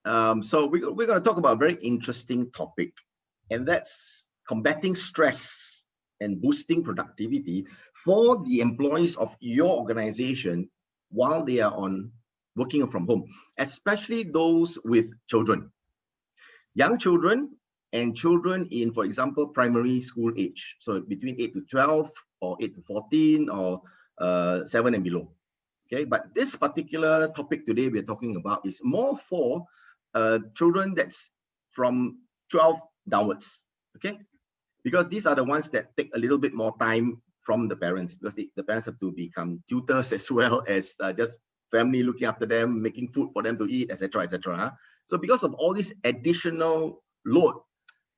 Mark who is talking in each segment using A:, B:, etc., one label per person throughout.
A: So we're going to talk about a very interesting topic, and that's combating stress and boosting productivity for the employees of your organization while they are on working from home, especially those with children, young children, and children in, for example, primary school age. So between 8 to 12 or 8 to 14 or 7 and below. Okay, but this particular topic today we're talking about is more for children that's from 12 downwards. Okay, because these are the ones that take a little bit more time from the parents, because the parents have to become tutors as well as just family looking after them, making food for them to eat, etc., etc. So because of all this additional load,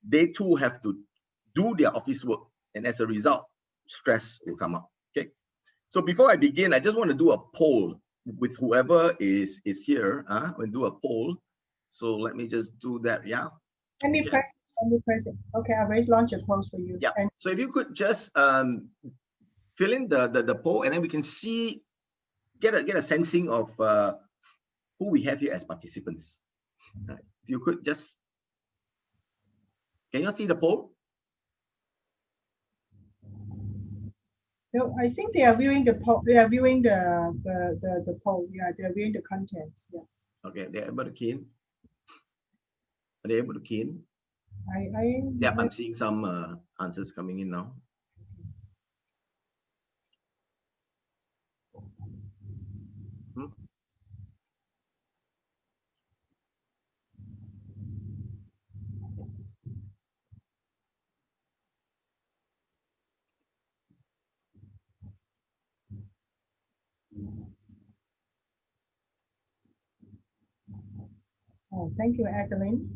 A: they too have to do their office work, and as a result, stress will come up. Okay, so before I begin, I just want to do a poll with whoever is here. We'll do a poll. So let me just do that. Yeah.
B: Let me press it. Okay, I've already launched a poll for you.
A: Yeah. And so if you could just fill in the poll, and then we can see, get a sensing of who we have here as participants. If you could just, can you see the poll?
B: No, I think they are viewing the poll. They are viewing the poll. Yeah, they are viewing the contents. Yeah.
A: Okay, they're able to key in. Are they able to key in?
B: Yeah,
A: I'm seeing some answers coming in now.
B: Oh, thank you, Adeline.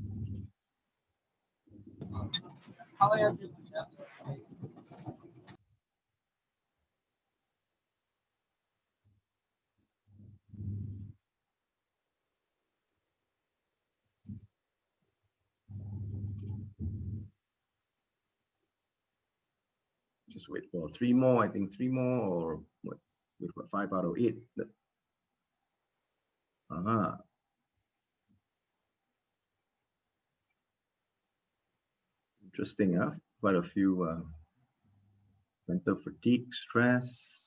A: Just wait for 3 more. I think 3 more, or what? We've got 5 out of 8. Interesting, huh? Quite a few mental fatigue, stress.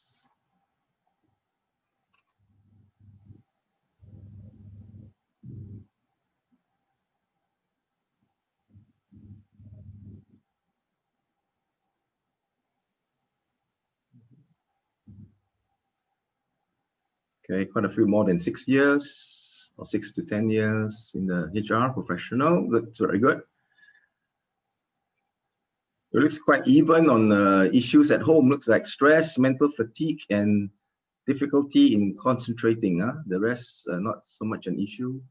A: Okay, quite a few more than 6 years, or 6 to 10 years in the HR professional. That's very good. It looks quite even on issues at home. Looks like stress, mental fatigue, and difficulty in concentrating. The rest not so much an issue.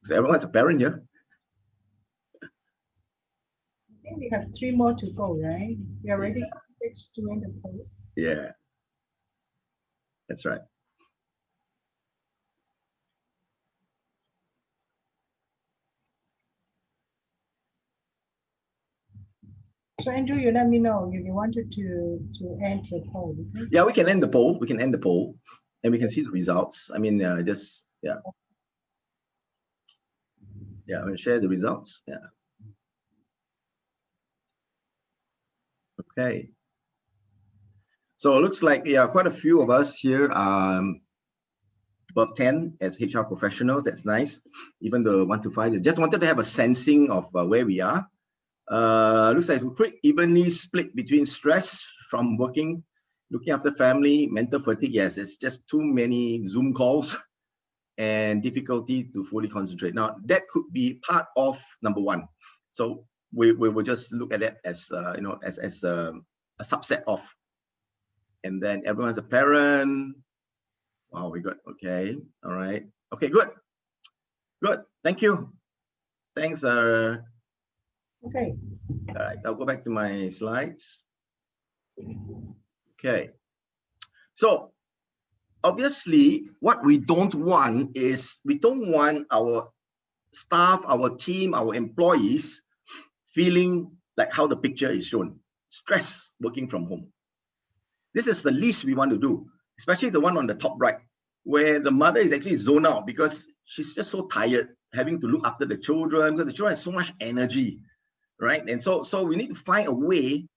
A: So everyone's a parent here.
B: I think we have 3 more to go, right? We are already 6 doing the poll.
A: Yeah, that's right.
B: So Andrew, you let me know if you wanted to end the poll. Okay?
A: Yeah, we can end the poll. We can end the poll, and we can see the results. I mean, just yeah. Yeah, I'm gonna share the results. Yeah. Okay. So it looks like, yeah, quite a few of us here above 10 as HR professionals. That's nice. Even the 1 to 5, just wanted to have a sensing of where we are. Looks like we're pretty evenly split between stress from working, looking after family, mental fatigue. Yes, it's just too many Zoom calls and difficulty to fully concentrate. Now, that could be part of number 1. So we will just look at it as as a subset of. And then everyone's a parent. Wow, we got, okay, all right. Okay, good. Good, thank you. Thanks.
B: Okay.
A: All right, I'll go back to my slides. Okay. So obviously, what we don't want is, we don't want our staff, our team, our employees feeling like how the picture is shown, stress working from home. This is the least we want to do, especially the one on the top right. where the mother is actually zoned out because she's just so tired having to look after the children, because the children have so much energy, right? And so we need to find a way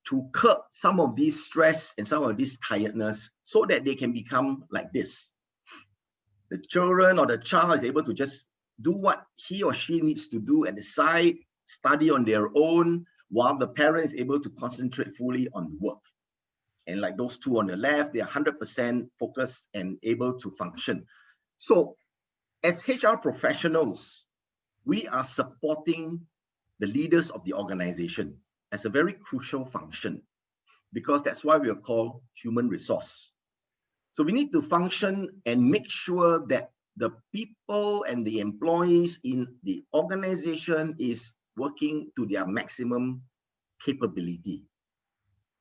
A: to curb some of these stress and some of this tiredness so that they can become like this. The children or the child is able to just do what he or she needs to do at the side, study on their own, while the parent is able to concentrate fully on the work. And like those two on the left, they are 100% focused and able to function. So as HR professionals, we are supporting the leaders of the organization as a very crucial function, because that's why we are called human resource. So we need to function and make sure that the people and the employees in the organization is working to their maximum capability.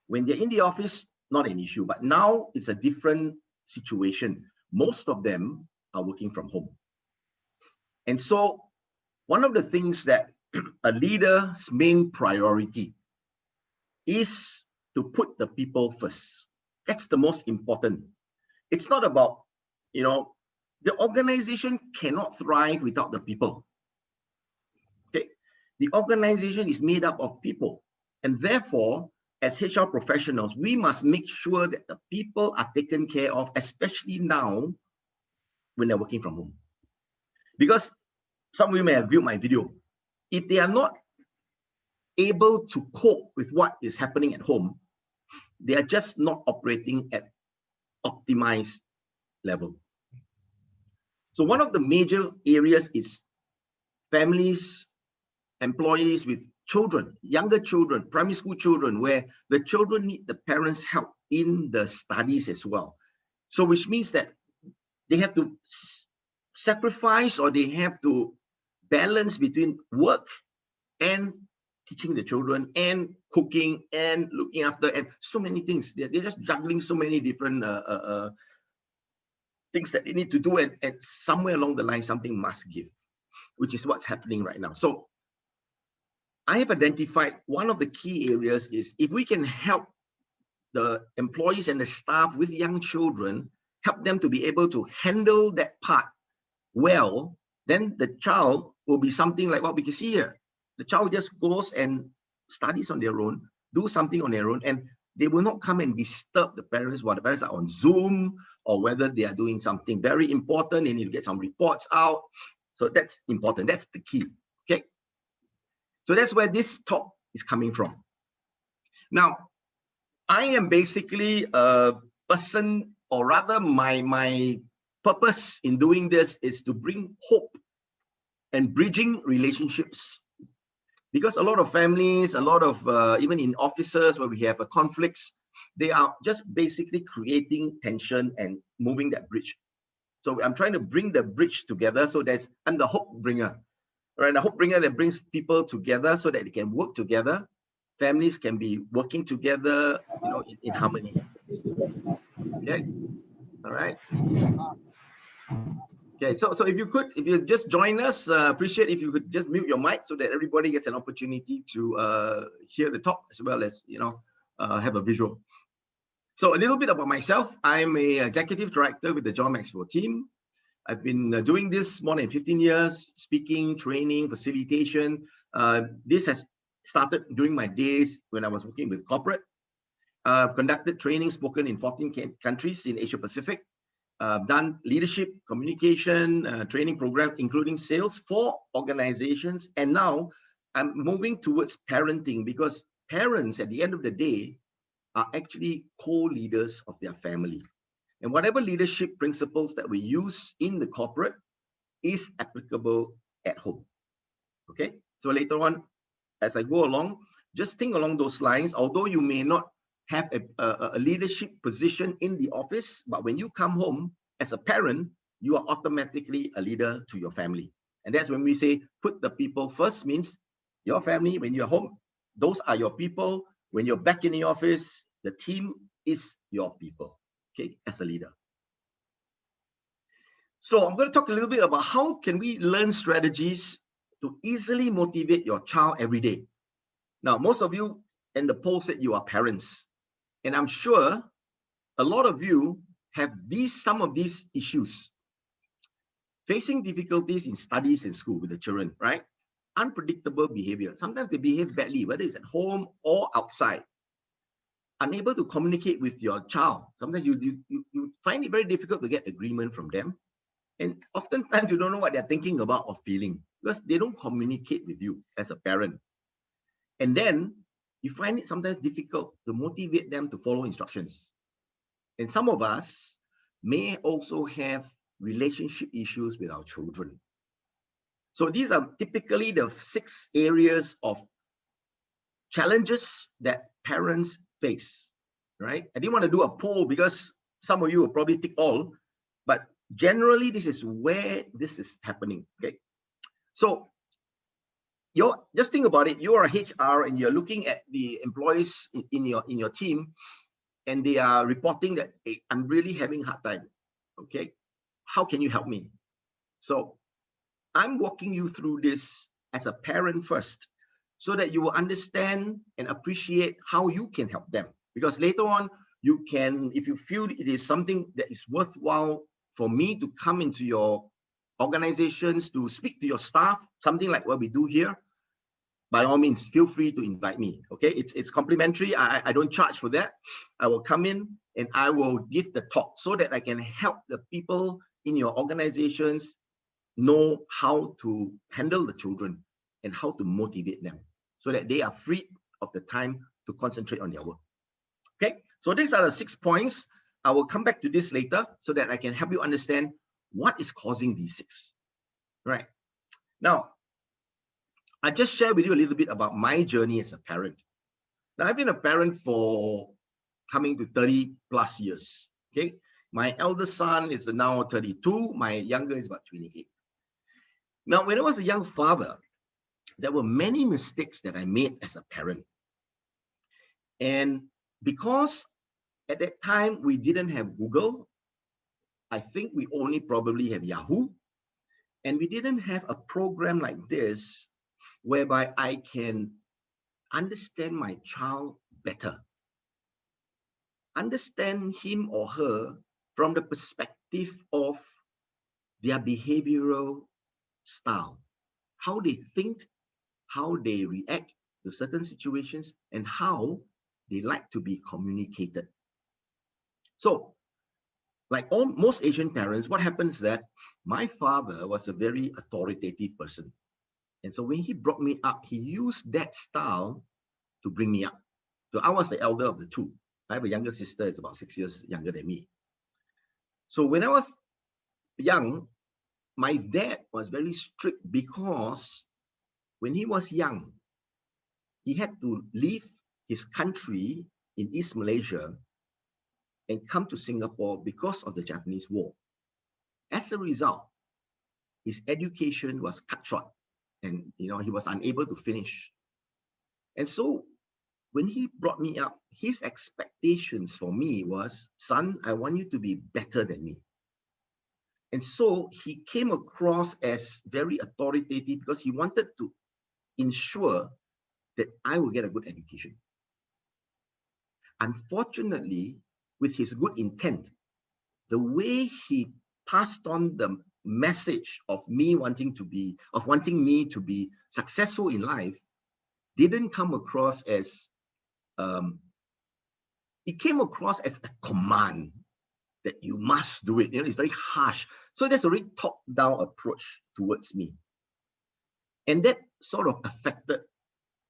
A: When they're in the office, not an issue, but now it's a different situation. Most of them are working from home. And so one of the things that a leader's main priority is to put the people first. That's the most important. It's not about, the organization cannot thrive without the people. Okay, the organization is made up of people, and therefore, as HR professionals, we must make sure that the people are taken care of, especially now when they're working from home. Because some of you may have viewed my video. If they are not able to cope with what is happening at home, they are just not operating at optimized level. So one of the major areas is families, employees with children, younger children, primary school children, where the children need the parents' help in the studies as well. So which means that they have to sacrifice, or they have to balance between work and teaching the children and cooking and looking after, and so many things. They're just juggling so many different things that they need to do, and somewhere along the line, something must give, which is what's happening right now. So I have identified one of the key areas is if we can help the employees and the staff with young children, help them to be able to handle that part well, then the child will be something like what we can see here. The child just goes and studies on their own, do something on their own, and they will not come and disturb the parents while the parents are on Zoom, or whether they are doing something very important, they need to get some reports out. So that's important. That's the key. Okay. So that's where this talk is coming from. Now, I am basically a person, or rather my purpose in doing this is to bring hope and bridging relationships. Because a lot of families, a lot of even in offices where we have conflicts, they are just basically creating tension and moving that bridge. So I'm trying to bring the bridge together. So I'm the hope bringer, right? The hope bringer that brings people together so that they can work together. Families can be working together, in harmony. Okay, all right. Okay, so if you just join us, appreciate if you could just mute your mic so that everybody gets an opportunity to hear the talk as well as have a visual. So a little bit about myself. I'm a executive director with the John Maxwell team. I've been doing this more than 15 years, speaking, training, facilitation. This has started during my days when I was working with corporate. I've conducted training, spoken in 14 countries in Asia Pacific. Done leadership, communication, training program, including sales for organizations. And now I'm moving towards parenting, because parents at the end of the day are actually co-leaders of their family. And whatever leadership principles that we use in the corporate is applicable at home. Okay, so later on, as I go along, just think along those lines. Although you may not have a leadership position in the office, but when you come home as a parent, you are automatically a leader to your family. And that's when we say put the people first, means your family. When you're home, those are your people. When you're back in the office, the team is your people, okay, as a leader. So I'm going to talk a little bit about how can we learn strategies to easily motivate your child every day. Now, most of you in the poll said you are parents. And I'm sure a lot of you have some of these issues, facing difficulties in studies in school with the children, right? Unpredictable behavior. Sometimes they behave badly, whether it's at home or outside. Unable to communicate with your child. Sometimes you find it very difficult to get agreement from them. And oftentimes you don't know what they're thinking about or feeling because they don't communicate with you as a parent. And then you find it sometimes difficult to motivate them to follow instructions. And some of us may also have relationship issues with our children. So these are typically the 6 areas of challenges that parents face, right? I didn't want to do a poll because some of you will probably tick all, but generally this is where this is happening, okay? So just think about it. You are a HR and you're looking at the employees in your team, and they are reporting that, hey, I'm really having a hard time, okay? How can you help me? So I'm walking you through this as a parent first, so that you will understand and appreciate how you can help them. Because later on, you can, if you feel it is something that is worthwhile for me to come into your organizations to speak to your staff, something like what we do here, by all means, feel free to invite me, okay? It's complimentary. I don't charge for that. I will come in and I will give the talk so that I can help the people in your organizations know how to handle the children and how to motivate them so that they are free of the time to concentrate on their work. Okay, so these are the 6 points. I will come back to this later so that I can help you understand what is causing these 6. Right. Now, I just share with you a little bit about my journey as a parent. Now, I've been a parent for coming to 30 plus years. Okay, my eldest son is now 32. My younger is about 28. Now, when I was a young father, there were many mistakes that I made as a parent. And because at that time we didn't have Google, I think we only probably have Yahoo, and we didn't have a program like this whereby I can understand my child better, understand him or her from the perspective of their behavioral style, how they think, how they react to certain situations, and how they like to be communicated. So, like most Asian parents, what happens is that my father was a very authoritative person. And so when he brought me up, he used that style to bring me up. So I was the elder of the 2. I have a younger sister, it's about 6 years younger than me. So when I was young, my dad was very strict because when he was young, he had to leave his country in East Malaysia and come to Singapore because of the Japanese War. As a result, his education was cut short and he was unable to finish. And so when he brought me up, his expectations for me was, son, I want you to be better than me. And so he came across as very authoritative because he wanted to ensure that I will get a good education. Unfortunately, with his good intent, the way he passed on the message of wanting me to be successful in life didn't come across as it came across as a command that you must do it. It's very harsh. So there's a very top-down approach towards me. And that sort of affected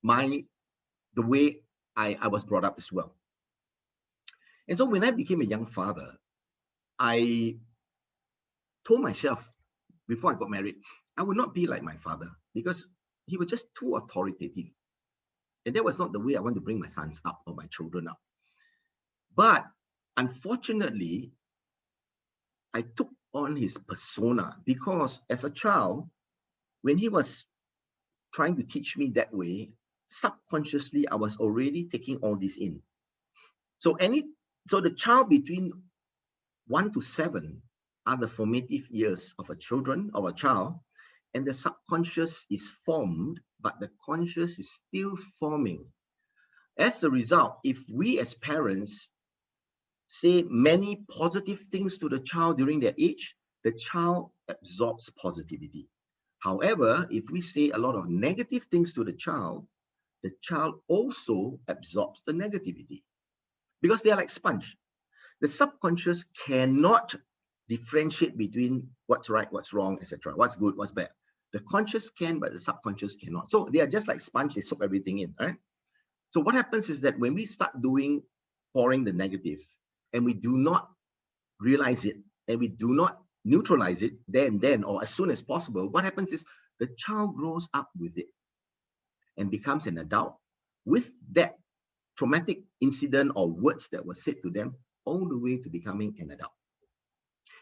A: the way I was brought up as well. And so when I became a young father, I told myself before I got married, I would not be like my father because he was just too authoritative. And that was not the way I want to bring my sons up or my children up. But unfortunately, I took on his persona because as a child, when he was trying to teach me that way, subconsciously, I was already taking all this in. So the child between 1 to 7 are the formative years of a child, and the subconscious is formed, but the conscious is still forming. As a result, if we as parents say many positive things to the child during their age, the child absorbs positivity. However, if we say a lot of negative things to the child also absorbs the negativity because they are like sponge. The subconscious cannot differentiate between what's right, what's wrong, etc., what's good, what's bad. The conscious can, but the subconscious cannot. So they are just like sponge, they soak everything in, right? So what happens is that when we start pouring the negative, and we do not realize it, and we do not neutralize it then or as soon as possible, what happens is the child grows up with it and becomes an adult with that traumatic incident or words that were said to them all the way to becoming an adult.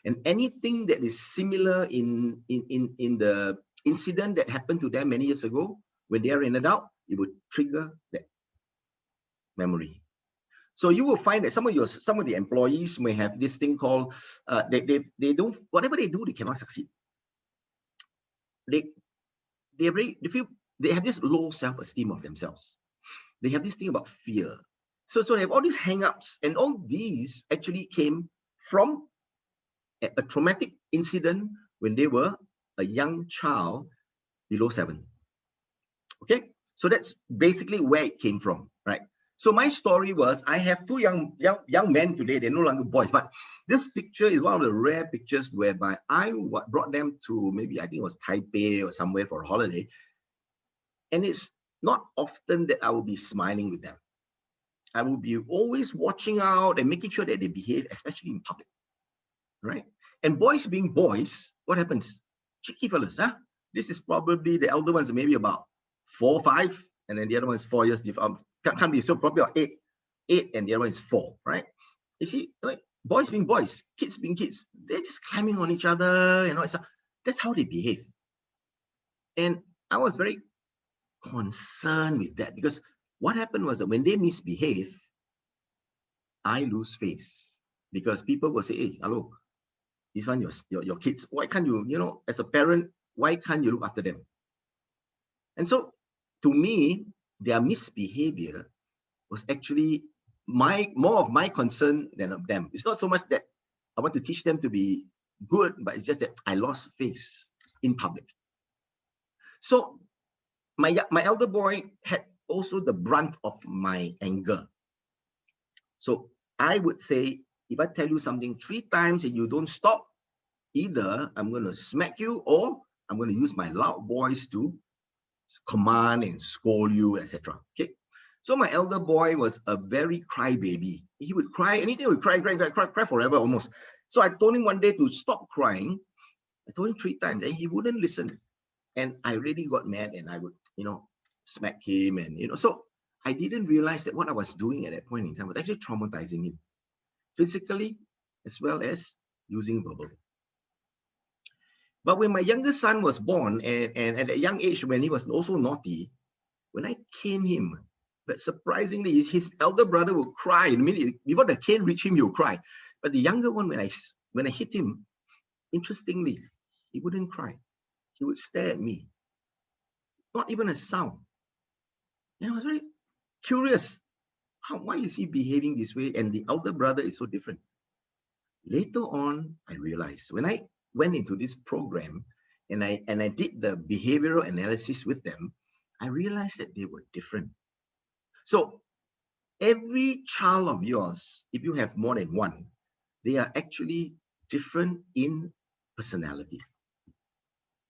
A: And anything that is similar in the incident that happened to them many years ago, when they are an adult, it would trigger that memory. So you will find that some of the employees may have this thing called they don't, whatever they do, they cannot succeed. They feel they have this low self-esteem of themselves. They have this thing about fear. So they have all these hang-ups, and all these actually came from a traumatic incident when they were a young child below 7. Okay, so that's basically where it came from, right? So my story was, I have two young men today. They're no longer boys, but this picture is one of the rare pictures whereby I brought them to, maybe I think it was Taipei or somewhere for a holiday, and it's not often that I will be smiling with them. I will be always watching out and making sure that they behave, especially in public, right? And boys being boys, what happens? Cheeky fellas, huh? This is probably the elder ones, maybe about 4 or 5, and then the other one is 4 years different. Can't be, so probably about 8, and the other one is 4, right? You see, like, boys being boys, kids being kids, they're just climbing on each other, you know. That's how they behave. And I was very concerned with that, because what happened was that when they misbehave, I lose face, because people will say, hey, hello, this one, your kids, why can't you, you know, as a parent, why can't you look after them? And so to me, their misbehavior was actually more of my concern than of them. It's not so much that I want to teach them to be good, but it's just that I lost face in public. So my elder boy had also the brunt of my anger. So I would say, if I tell you something 3 times and you don't stop, either I'm going to smack you, or I'm going to use my loud voice to command and scold you, etc. Okay. So my elder boy was a very crybaby. He would cry, anything would cry forever almost. So I told him one day to stop crying. I told him 3 times, and he wouldn't listen. And I really got mad, and I would, you know, smack him, and you know. So I didn't realize that what I was doing at that point in time was actually traumatizing him, physically as well as using verbal. But when my younger son was born, and at a young age, when he was also naughty, when I cane him, but surprisingly, his elder brother will cry. In a minute, before the cane reached him, he'll cry. But the younger one, when I hit him, interestingly, he wouldn't cry. He would stare at me. Not even a sound. And I was very curious. Why is he behaving this way? And the elder brother is so different. Later on, I realized, when I went into this program and I did the behavioral analysis with them, I realized that they were different. So every child of yours, if you have more than one, they are actually different in personality,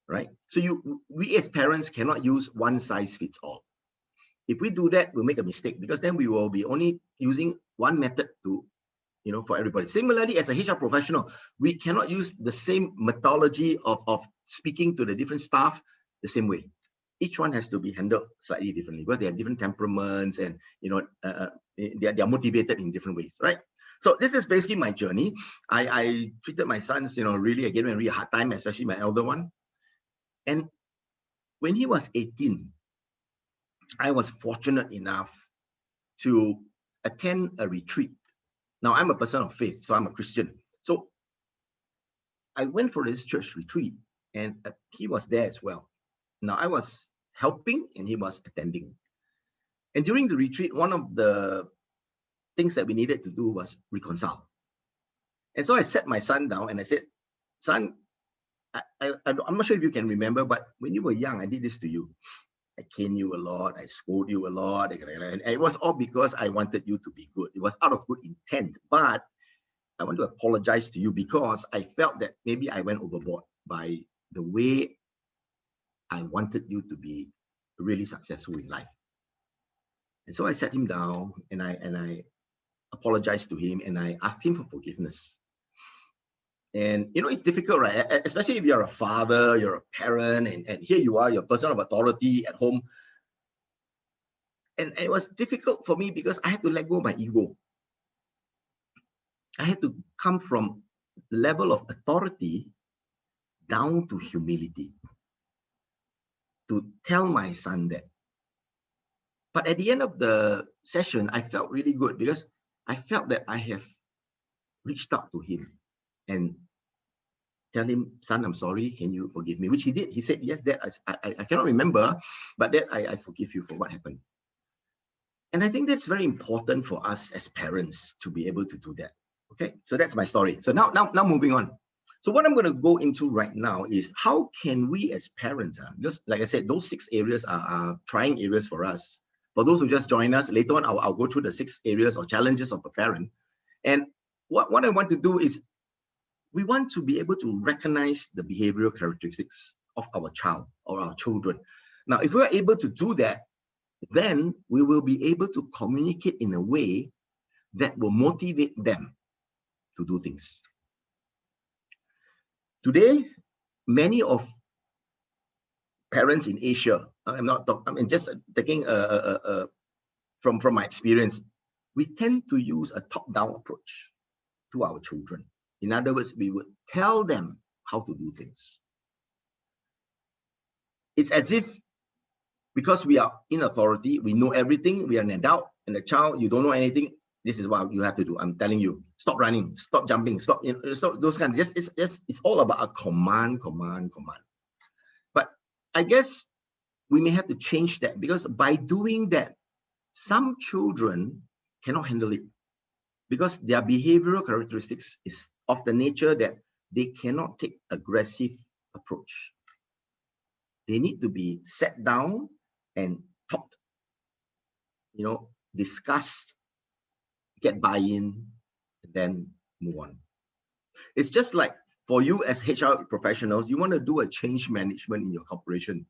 A: right? So we as parents cannot use one size fits all. If we do that, we'll make a mistake, because then we will be only using one method to, you know, for everybody. Similarly, as a HR professional, we cannot use the same methodology of speaking to the different staff the same way. Each one has to be handled slightly differently, because they have different temperaments, and you know, they are motivated in different ways, right? So this is basically my journey. I treated my sons, you know, really, I gave them a really hard time, especially my elder one. And when he was 18, I was fortunate enough to attend a retreat. Now, I'm a person of faith, so I'm a Christian. So I went for this church retreat, and he was there as well. Now, I was helping and he was attending. And during the retreat, one of the things that we needed to do was reconcile. And so I sat my son down and I said, son, I'm not sure if you can remember, but when you were young, I did this to you. I cane you a lot, I scold you a lot, and it was all because I wanted you to be good. It was out of good intent, but I want to apologize to you because I felt that maybe I went overboard by the way I wanted you to be really successful in life. And so I sat him down and I apologized to him and I asked him for forgiveness. And you know, it's difficult, right? Especially if you're a father, you're a parent, and here you are, you're a person of authority at home. And it was difficult for me because I had to let go of my ego. I had to come from the level of authority down to humility to tell my son that. But at the end of the session, I felt really good because I felt that I have reached out to him and tell him, son, I'm sorry, can you forgive me? Which he did. He said, yes, Dad, I cannot remember, but Dad, I forgive you for what happened. And I think that's very important for us as parents to be able to do that. Okay, so that's my story. So now moving on. So what I'm going to go into right now is how can we as parents, because like I said, those 6 areas are trying areas for us. For those who just join us, later on, I'll go through the 6 areas or challenges of a parent. And what I want to do is we want to be able to recognize the behavioral characteristics of our child or our children. Now, if we're able to do that, then we will be able to communicate in a way that will motivate them to do things. Today, many of parents in Asia, I'm just taking from my experience, we tend to use a top-down approach to our children. In other words, we would tell them how to do things. It's as if because we are in authority, we know everything, we are an adult, and the child, you don't know anything, this is what you have to do. I'm telling you, stop running, stop jumping, stop, stop those kind of, it's all about a command. But I guess we may have to change that because by doing that, some children cannot handle it because their behavioral characteristics is of the nature that they cannot take aggressive approach. They need to be sat down and talked, discussed, get buy-in, and then move on. It's just like for you as HR professionals, you want to do a change management in your corporation.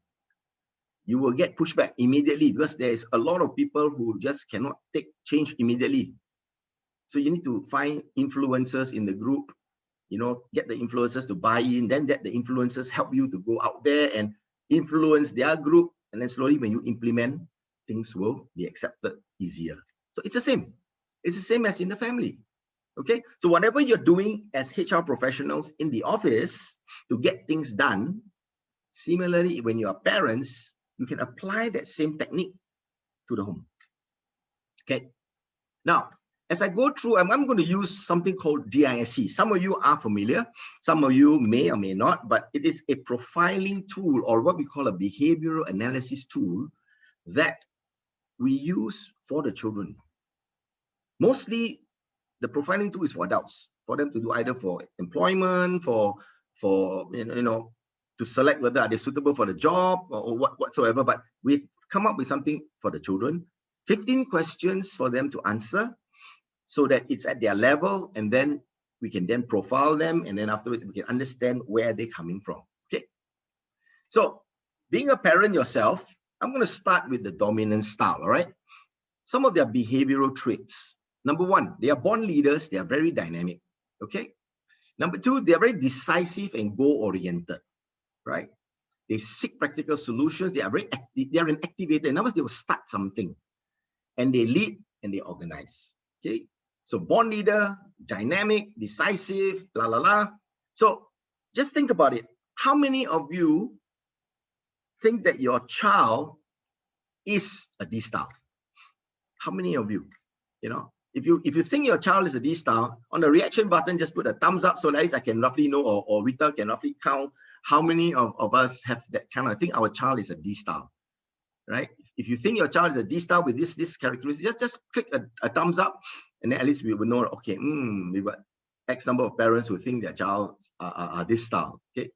A: You will get pushback immediately because there is a lot of people who just cannot take change immediately. So you need to find influencers in the group, get the influencers to buy in, then let the influencers help you to go out there and influence their group. And then slowly when you implement, things will be accepted easier. So it's the same. It's the same as in the family. Okay, so whatever you're doing as HR professionals in the office to get things done, similarly, when you are parents, you can apply that same technique to the home. Okay, now, as I go through, I'm going to use something called DISC. Some of you are familiar, some of you may or may not, but it is a profiling tool or what we call a behavioral analysis tool that we use for the children. Mostly, the profiling tool is for adults, for them to do either for employment, for to select whether they're suitable for the job or whatsoever. But we've come up with something for the children, 15 questions for them to answer so that it's at their level, and then we can then profile them, and then afterwards we can understand where they're coming from. Okay. So being a parent yourself, I'm going to start with the dominant style, all right? Some of their behavioral traits. Number 1, they are born leaders. They are very dynamic, okay? Number 2, they are very decisive and goal-oriented, right? They seek practical solutions. They are very active. They are an activator. In other words, they will start something, and they lead and they organize, okay? So born leader, dynamic, decisive, So just think about it. How many of you think that your child is a D star? How many of you? If you think your child is a D star, on the reaction button, just put a thumbs up so at least I can roughly know, or Rita can roughly count how many of us have that kind of thing. Our child is a D star, right? If you think your child is a D star with this characteristic, just click a thumbs up, and then at least we will know. Okay, X number of parents who think their child are this style. Okay,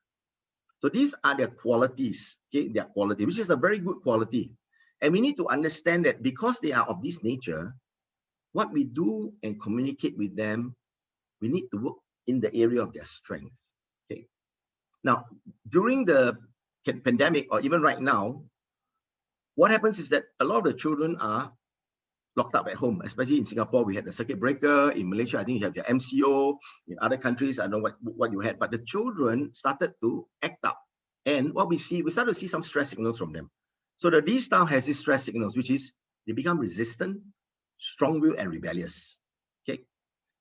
A: so these are their qualities. Okay, their quality, which is a very good quality, and we need to understand that because they are of this nature, what we do and communicate with them, we need to work in the area of their strength. Okay, now during the pandemic or even right now, what happens is that a lot of the children are locked up at home, especially in Singapore. We had the circuit breaker. In Malaysia, I think you have the MCO. In other countries, I don't know what you had, but the children started to act up. And what we start to see some stress signals from them. So the D style has these stress signals, which is they become resistant, strong-willed, and rebellious. Okay,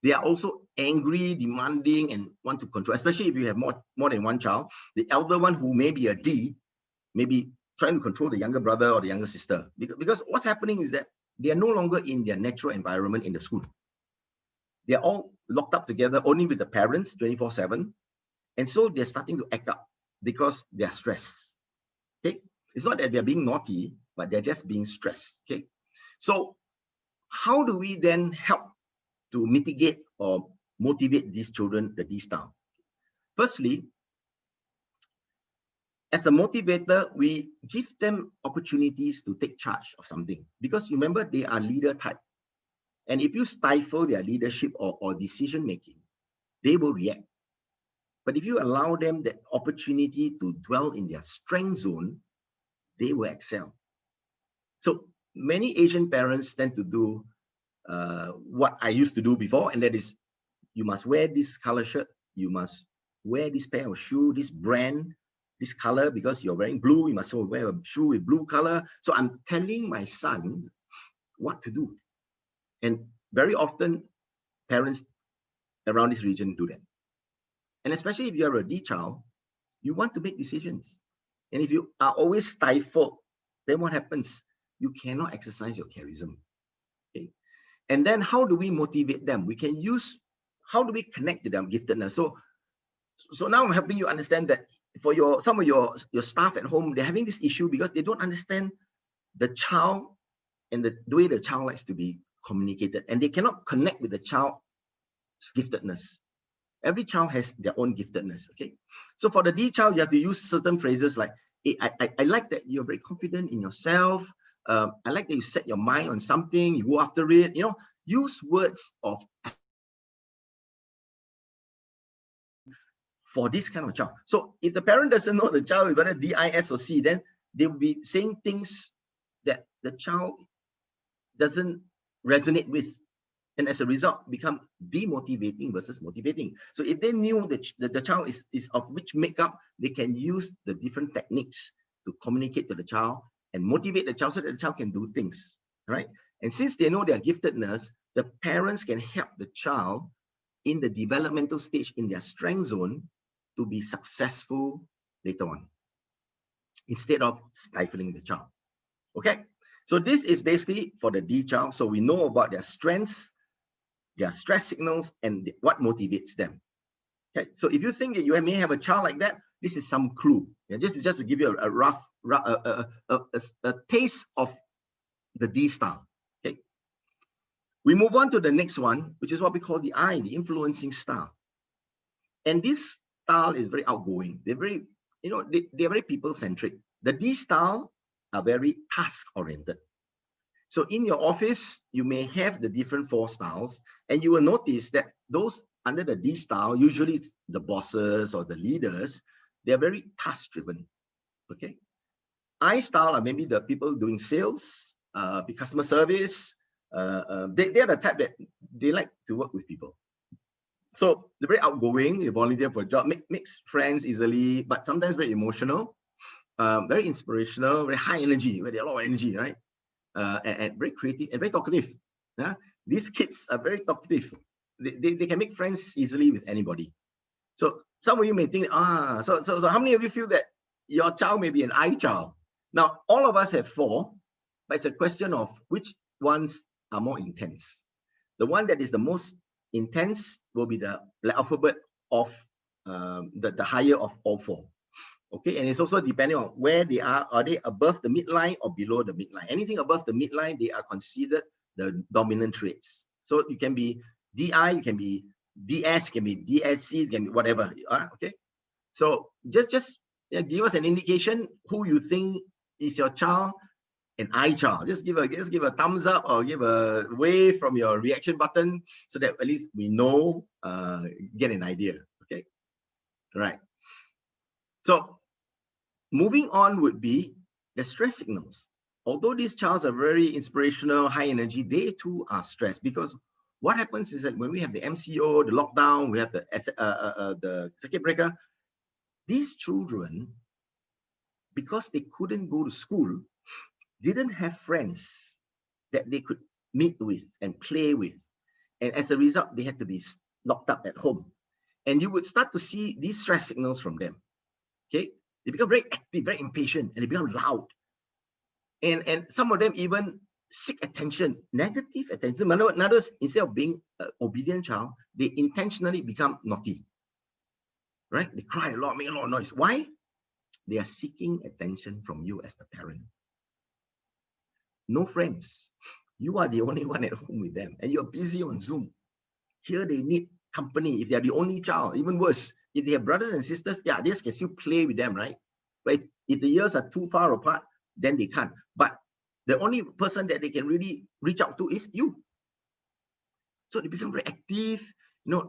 A: they are also angry, demanding, and want to control. Especially if you have more than one child, the elder one who may be a D, may be trying to control the younger brother or the younger sister. Because what's happening is that they are no longer in their natural environment in the school. They are all locked up together only with the parents 24/7. And so they're starting to act up because they're stressed. Okay, it's not that they're being naughty, but they're just being stressed. Okay, so how do we then help to mitigate or motivate these children, the D style? Firstly, as a motivator, we give them opportunities to take charge of something, because remember, they are leader type. And if you stifle their leadership or decision making, they will react. But if you allow them the opportunity to dwell in their strength zone, they will excel. So many Asian parents tend to do what I used to do before, and that is, you must wear this color shirt, you must wear this pair of shoe, this brand, this color, because you're wearing blue, you must wear a shoe with blue color. So I'm telling my son what to do. And very often, parents around this region do that. And especially if you're a D child, you want to make decisions. And if you are always stifled, then what happens? You cannot exercise your charism. Okay? And then how do we motivate them? We can use, how do we connect to them giftedness? So now I'm helping you understand that for some of your staff at home, they're having this issue because they don't understand the child and the way the child likes to be communicated, and they cannot connect with the child's giftedness. Every child has their own giftedness. Okay, so for the D child, you have to use certain phrases like, hey, I like that you're very confident in yourself. I like that you set your mind on something, you go after it. You know, use words of for this kind of child. So if the parent doesn't know the child is whether D, I, S, or C, then they will be saying things that the child doesn't resonate with, and as a result become demotivating versus motivating. So if they knew that the child is of which makeup, they can use the different techniques to communicate to the child and motivate the child so that the child can do things, right? And since they know their giftedness, the parents can help the child in the developmental stage in their strength zone to be successful later on, instead of stifling the child. Okay, so this is basically for the D child. So we know about their strengths, their stress signals, and what motivates them. Okay, so if you think that you may have a child like that, this is some clue. Yeah, this is just to give you a rough taste of the D style. Okay, we move on to the next one, which is what we call the I, the influencing style. And this style is very outgoing. They're very, they're very people-centric. The D style are very task-oriented. So in your office, you may have the different 4 styles, and you will notice that those under the D style, usually it's the bosses or the leaders, they're very task-driven. Okay. I style are maybe the people doing sales, customer service. They're the type that they like to work with people. So they're very outgoing, they volunteer for a job, makes friends easily, but sometimes very emotional, very inspirational, very high energy, where they have a lot of energy, right? And very creative and very talkative. Yeah? These kids are very talkative. They can make friends easily with anybody. So some of you may think, so how many of you feel that your child may be an I child? Now, all of us have 4, but it's a question of which ones are more intense. The one that is the most intense will be the alphabet of the higher of all 4. Okay, and it's also depending on where they are. Are they above the midline or below the midline? Anything above the midline, they are considered the dominant traits. So you can be DI, you can be DS, can be DSC, can be whatever. Okay. So just give us an indication who you think is your child, an eye child. Just give a thumbs up or give a wave from your reaction button so that at least we know, get an idea. Okay. All right. So moving on would be the stress signals. Although these childs are very inspirational, high energy, they too are stressed, because what happens is that when we have the MCO, the lockdown, we have the circuit breaker, these children, because they couldn't go to school, didn't have friends that they could meet with and play with. And as a result, they had to be locked up at home. And you would start to see these stress signals from them. Okay? They become very active, very impatient, and they become loud. And some of them even seek attention, negative attention. In other words, instead of being an obedient child, they intentionally become naughty. Right? They cry a lot, make a lot of noise. Why? They are seeking attention from you as the parent. No friends. You are the only one at home with them, and you're busy on Zoom. Here they need company. If they are the only child, even worse, if they have brothers and sisters, yeah, they can still play with them, right? But if the years are too far apart, then they can't. But the only person that they can really reach out to is you. So they become very active,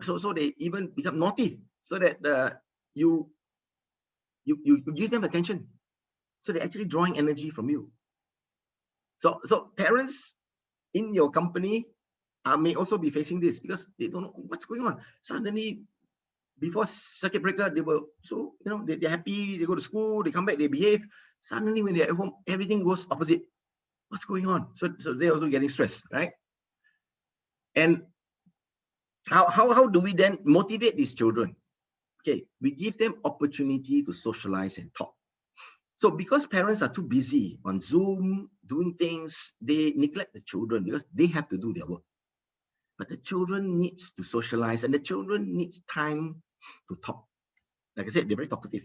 A: so they even become naughty, so that you give them attention. So they're actually drawing energy from you. So parents in your company may also be facing this, because they don't know what's going on. Suddenly, before circuit breaker, they were they're happy, they go to school, they come back, they behave. Suddenly, when they're at home, everything goes opposite. What's going on? So they're also getting stressed, right? And how do we then motivate these children? Okay, we give them opportunity to socialize and talk. So because parents are too busy on Zoom doing things, they neglect the children because they have to do their work. But the children needs to socialize, and the children needs time to talk. Like I said, they're very talkative.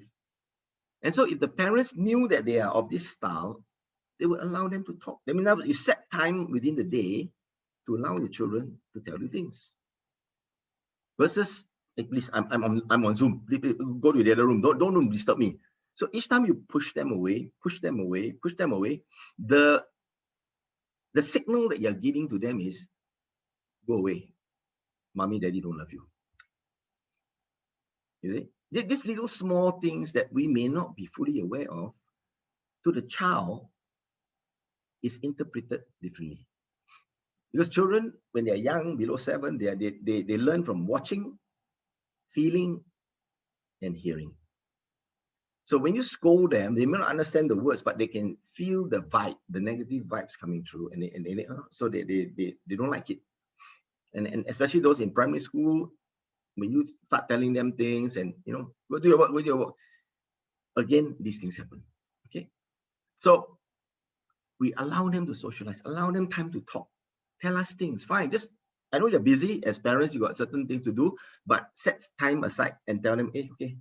A: And so if the parents knew that they are of this style, they would allow them to talk. I mean, now you set time within the day to allow your children to tell you things. Versus, hey, please, I'm on Zoom. Please, go to the other room. Don't disturb me. So each time you push them away, the signal that you're giving to them is, go away. Mommy, daddy don't love you. You see? These little small things that we may not be fully aware of, to the child, is interpreted differently. Because children, when they're young, below 7, they learn from watching, feeling, and hearing. So when you scold them, they may not understand the words, but they can feel the vibe, the negative vibes coming through, and they don't like it. And especially those in primary school, when you start telling them things and go do your work, again, these things happen. Okay, so we allow them to socialize, allow them time to talk, tell us things. Fine, just, I know you're busy as parents, you got certain things to do, but set time aside and tell them, hey, okay.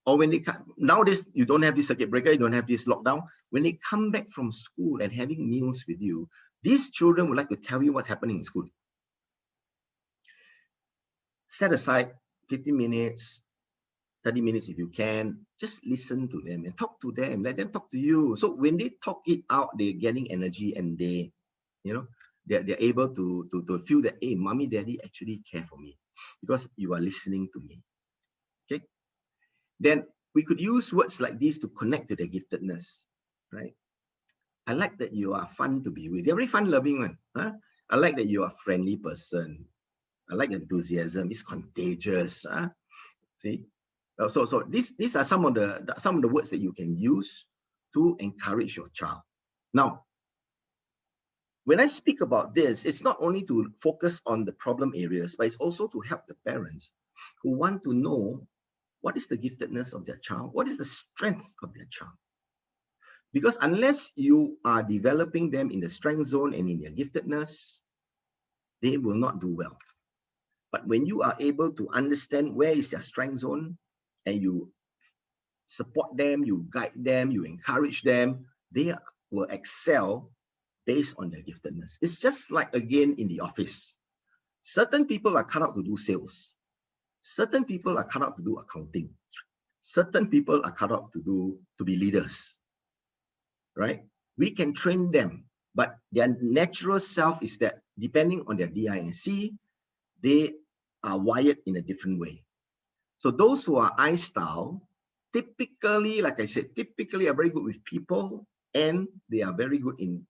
A: Or when they come, nowadays you don't have this circuit breaker, you don't have this lockdown. When they come back from school and having meals with you, these children would like to tell you what's happening in school. Set aside 15 minutes, 30 minutes if you can, just listen to them and talk to them, let them talk to you. So when they talk it out, they're getting energy, and they're able to feel that, hey, mommy, daddy actually care for me because you are listening to me. Okay. Then we could use words like these to connect to their giftedness, right? I like that you are fun to be with. You're very fun-loving one. Huh? I like that you are a friendly person. I like enthusiasm. It's contagious. Huh? See? So these are some of the words that you can use to encourage your child. Now, when I speak about this, it's not only to focus on the problem areas, but it's also to help the parents who want to know what is the giftedness of their child, what is the strength of their child. Because unless you are developing them in the strength zone and in their giftedness, they will not do well. But when you are able to understand where is their strength zone, and you support them, you guide them, you encourage them, they will excel based on their giftedness. It's just like, again, in the office. Certain people are cut out to do sales. Certain people are cut out to do accounting. Certain people are cut out to be leaders, right? We can train them, but their natural self is that depending on their DISC, they are wired in a different way. So those who are I style, typically, like I said, typically are very good with people, and they are very good in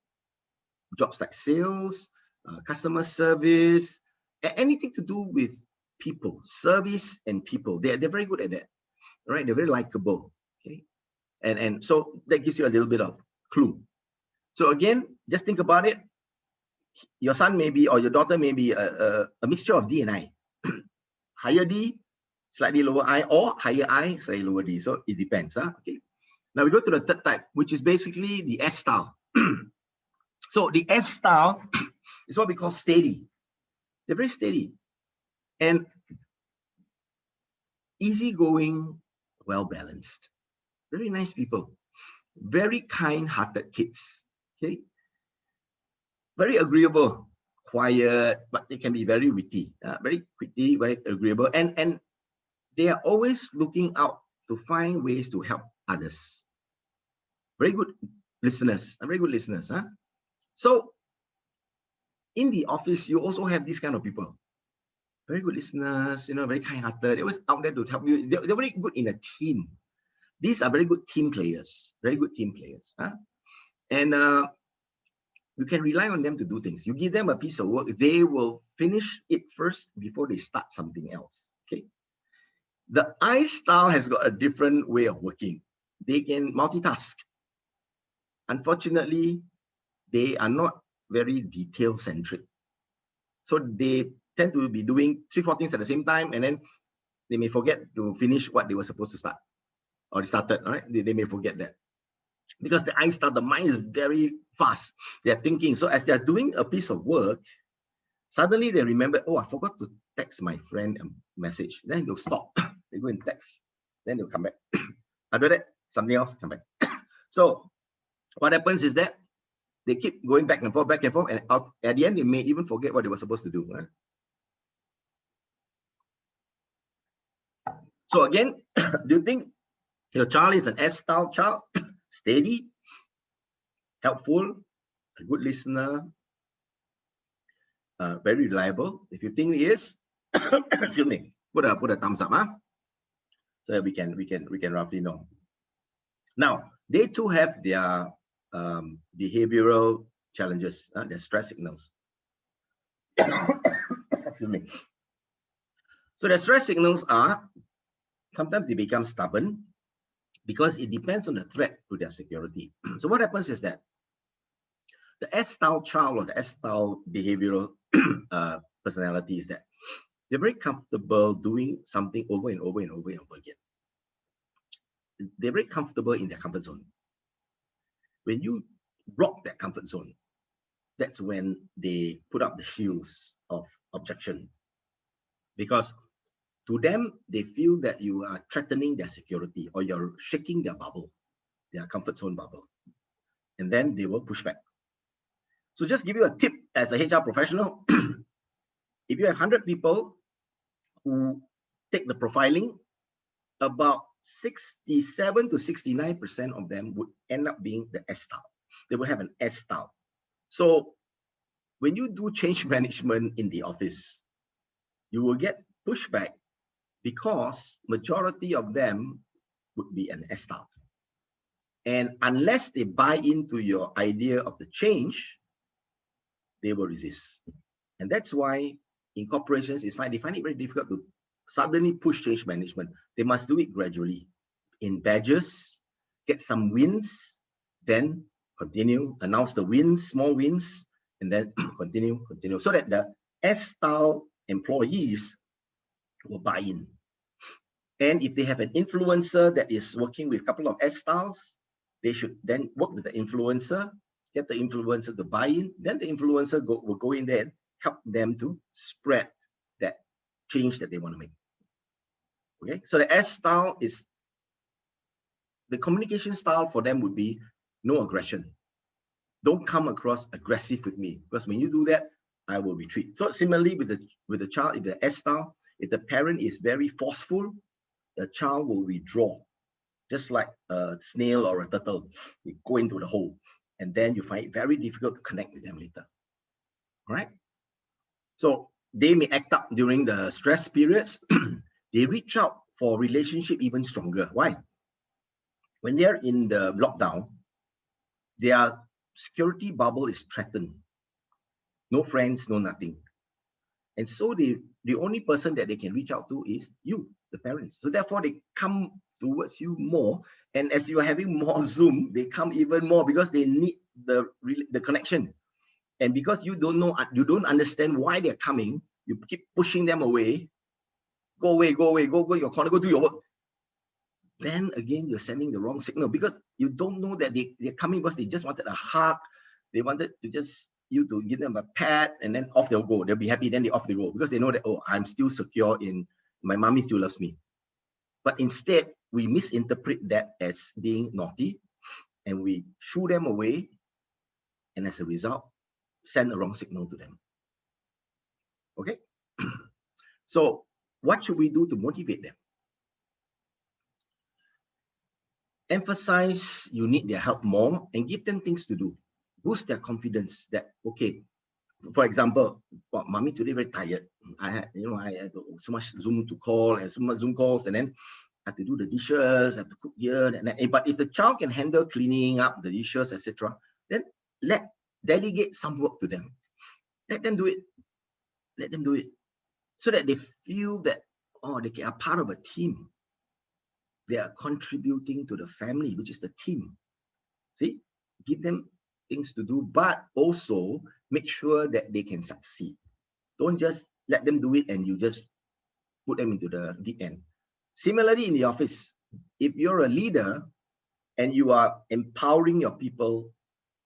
A: jobs like sales, customer service, anything to do with people, service and people. They're very good at that, right? They're very likable, okay? And so that gives you a little bit of clue. So again, just think about it. Your son may be, or your daughter may be a mixture of D and I. Higher D, slightly lower I, or higher I, slightly lower D. So it depends. Okay. Now we go to the third type, which is basically the S style. So the S style is what we call steady. They're very steady and easygoing, well-balanced. Very nice people. Very kind-hearted kids. Okay. Very agreeable, quiet, but they can be very witty, very witty, very agreeable, and they are always looking out to find ways to help others. Very good listeners, very good listeners. So in the office, you also have these kind of people. Very good listeners, very kind-hearted. They're always out there to help you. They're very good in a team. These are very good team players. Very good team players. And you can rely on them to do things. You give them a piece of work, they will finish it first before they start something else. Okay. The I style has got a different way of working. They can multitask. Unfortunately, they are not very detail centric. So they tend to be doing 3-4 things at the same time, and then they may forget to finish what they were supposed to start, or they started, right? They may forget that. Because the I style, the mind is very fast. They're thinking. So as they're doing a piece of work, suddenly they remember, oh, I forgot to text my friend a message. Then they'll stop. They go and text. Then they'll come back. After that, something else, come back. So what happens is that they keep going back and forth, and at the end, they may even forget what they were supposed to do. Right? So again, do you think your child is an S-style child? Steady, helpful, a good listener, very reliable. If you think he is, excuse me, put a thumbs up, so that we can roughly know. Now they too have their behavioral challenges, their stress signals. Excuse me. So the stress signals are sometimes they become stubborn because it depends on the threat to their security. So what happens is that the S-style child or the S-style behavioral personality is that they're very comfortable doing something over and over and over and over again. They're very comfortable in their comfort zone. When you rock that comfort zone, that's when they put up the shields of objection. Because to them, they feel that you are threatening their security or you're shaking their bubble, their comfort zone bubble. And then they will push back. So just give you a tip as a HR professional. If you have 100 people who take the profiling, about 67 to 69% of them would end up being the S style. They would have an S style. So when you do change management in the office, you will get pushback because majority of them would be an S style. And unless they buy into your idea of the change, they will resist. And that's why in corporations, they find it very difficult to suddenly push change management. They must do it gradually in batches, get some wins, then continue, announce the wins, small wins, and then continue, so that the S-style employees will buy in. And if they have an influencer that is working with a couple of S-styles, they should then work with the influencer, get the influencer to buy in, then the influencer will go in there and help them to spread that change that they want to make. Okay, so the S style is, the communication style for them would be no aggression. Don't come across aggressive with me, because when you do that, I will retreat. So similarly with the child, if the S style, if the parent is very forceful, the child will withdraw, just like a snail or a turtle. You go into the hole, and then you find it very difficult to connect with them later. All right? So they may act up during the stress periods. They reach out for relationship even stronger. Why? When they're in the lockdown, their security bubble is threatened. No friends, no nothing. And so the only person that they can reach out to is you, the parents. So therefore, they come towards you more. And as you are having more Zoom, they come even more because they need the connection. And because you don't know, you don't understand why they're coming, you keep pushing them away. Go away, go away, go your corner, go do your work. Then again, you're sending the wrong signal because you don't know that they're coming because they just wanted a hug. They wanted to just you to give them a pat, and then off they'll go. They'll be happy, then they go because they know that, oh, I'm still secure in my mommy still loves me. But instead, we misinterpret that as being naughty, and we shoo them away, and as a result, send a wrong signal to them. Okay? So what should we do to motivate them? Emphasize you need their help more and give them things to do. Boost their confidence that, okay, for example, well, mommy today very tired. I had so much Zoom to call and so much Zoom calls, and then I have to do the dishes, I have to cook here. But if the child can handle cleaning up the dishes, etc., then delegate some work to them. Let them do it. Let them do it. So that they feel that, oh, they are part of a team. They are contributing to the family, which is the team. See, give them things to do, but also make sure that they can succeed. Don't just let them do it and you just put them into the deep end. Similarly, in the office, if you're a leader and you are empowering your people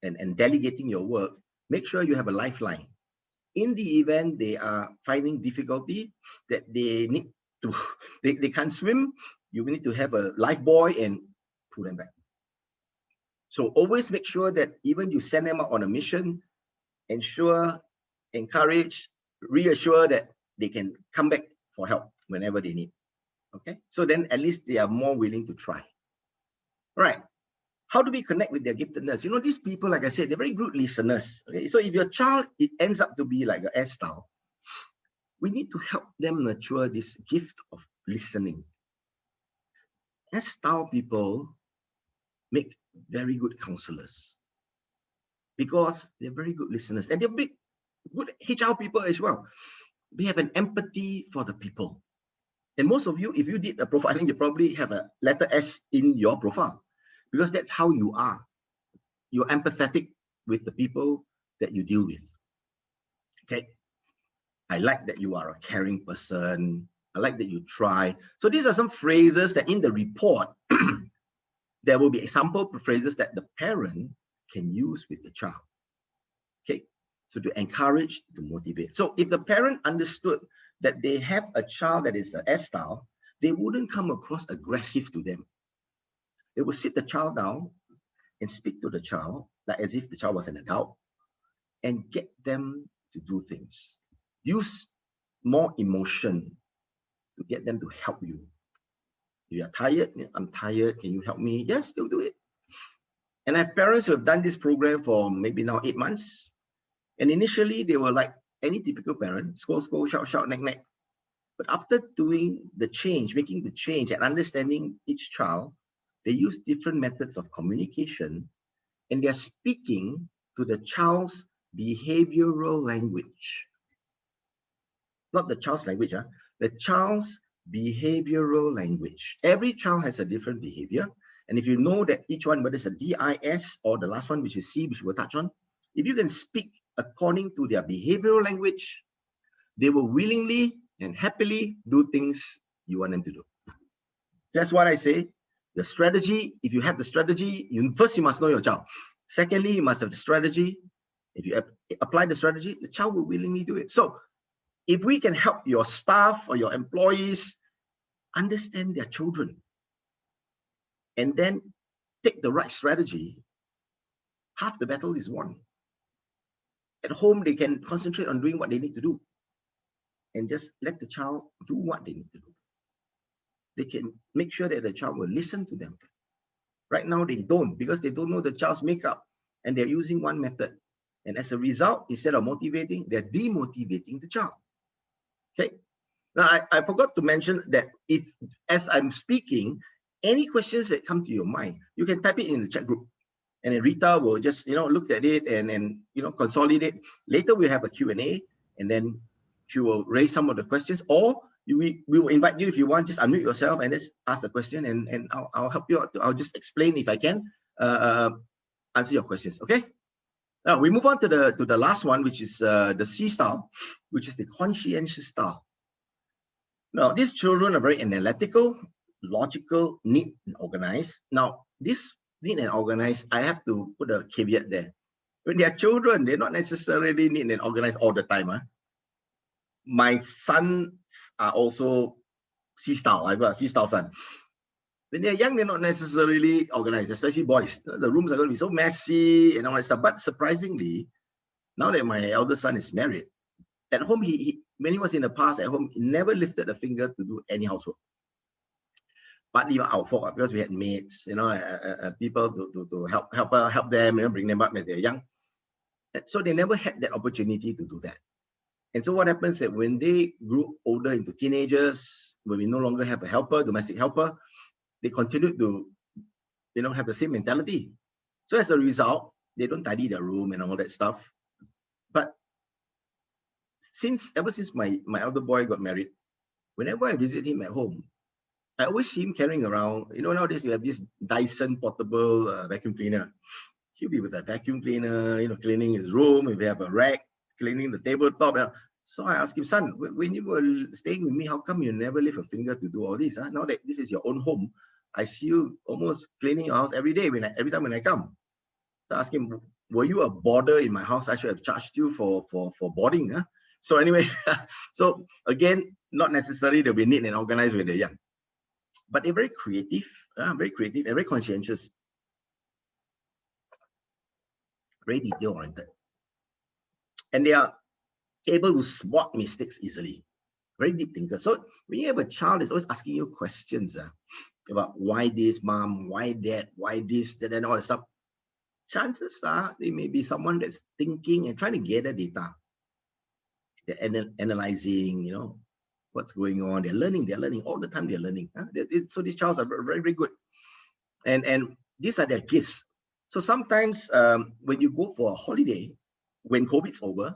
A: and delegating your work, make sure you have a lifeline. In the event they are finding difficulty, that they need to, they can't swim, you need to have a life buoy and pull them back. So always make sure that even you send them out on a mission, ensure, encourage, reassure that they can come back for help whenever they need. Okay, so then at least they are more willing to try. All right. How do we connect with their giftedness? You know, these people, like I said, they're very good listeners. Okay, so if your child, it ends up to be like an S style, we need to help them nurture this gift of listening. S style people make very good counselors because they're very good listeners, and they're good HR people as well. They have an empathy for the people. And most of you, if you did a profiling, you probably have a letter S in your profile because that's how you are. You're empathetic with the people that you deal with. Okay. I like that you are a caring person. I like that you try. So these are some phrases that in the report, there will be example phrases that the parent can use with the child. Okay. So to encourage, to motivate. So if the parent understood that they have a child that is an S style, they wouldn't come across aggressive to them. They will sit the child down and speak to the child like as if the child was an adult and get them to do things. Use more emotion to get them to help you. You are tired, I'm tired, can you help me? Yes, they'll do it. And I have parents who have done this program for maybe now 8 months. And initially they were like any typical parent, scold, scold, shout, shout, neck, neck. But after doing the change, making the change and understanding each child, they use different methods of communication and they're speaking to the child's behavioral language. Not the child's language, the child's behavioral language. Every child has a different behavior. And if you know that each one, whether it's a DIS or the last one, which is C, which we'll touch on, if you can speak according to their behavioral language, they will willingly and happily do things you want them to do. That's what I say. The strategy, if you have the strategy, first you must know your child. Secondly, you must have the strategy. If you apply the strategy, the child will willingly do it. So if we can help your staff or your employees understand their children and then take the right strategy, half the battle is won. At home, they can concentrate on doing what they need to do and just let the child do what they need to do. They can make sure that the child will listen to them. Right now, they don't, because they don't know the child's makeup and they're using one method. And as a result, instead of motivating, they're demotivating the child. Okay. Now, I forgot to mention that if, as I'm speaking, any questions that come to your mind, you can type it in the chat group. And then Rita will just, look at it and consolidate. Later, we'll have a Q&A, and then she will raise some of the questions, or we will invite you if you want, just unmute yourself and just ask the question, and I'll help you out. I'll just explain if I can answer your questions, okay? Now, we move on to the last one, which is the C style, which is the conscientious style. Now, these children are very analytical, logical, neat, and organized. Now, this neat and organized, I have to put a caveat there. When they are children, they're not necessarily neat and organized all the time. My sons are also C style. I've got a C style son. When they're young, they're not necessarily organized, especially boys. The rooms are going to be so messy and all that stuff. But surprisingly, now that my eldest son is married, at home, when he was in the past at home, he never lifted a finger to do any housework. Partly our fault, because we had maids, people to help them, bring them up when they're young. So they never had that opportunity to do that. And so what happens is that when they grew older into teenagers, when we no longer have a helper, domestic helper, they continue to, have the same mentality. So as a result, they don't tidy their room and all that stuff. But ever since my elder boy got married, whenever I visit him at home, I always see him carrying around, nowadays you have this Dyson portable vacuum cleaner. He'll be with a vacuum cleaner, cleaning his room. If we have a rack, cleaning the tabletop. So I asked him, son, when you were staying with me, how come you never lift a finger to do all this? Now that this is your own home, I see you almost cleaning your house every day, every time when I come. So I asked him, were you a boarder in my house? I should have charged you for boarding. So anyway, so again, not necessarily they'll be neat and organized when they're young. But they're very creative and very conscientious, very detail-oriented. And they are able to spot mistakes easily, very deep thinkers. So when you have a child that's always asking you questions about why this, mom, why that, why this, that, and all that stuff, chances are they may be someone that's thinking and trying to gather data. They're analyzing, what's going on. They're learning all the time. They're learning. So these childs are very, very good. And these are their gifts. So sometimes when you go for a holiday, when COVID's over,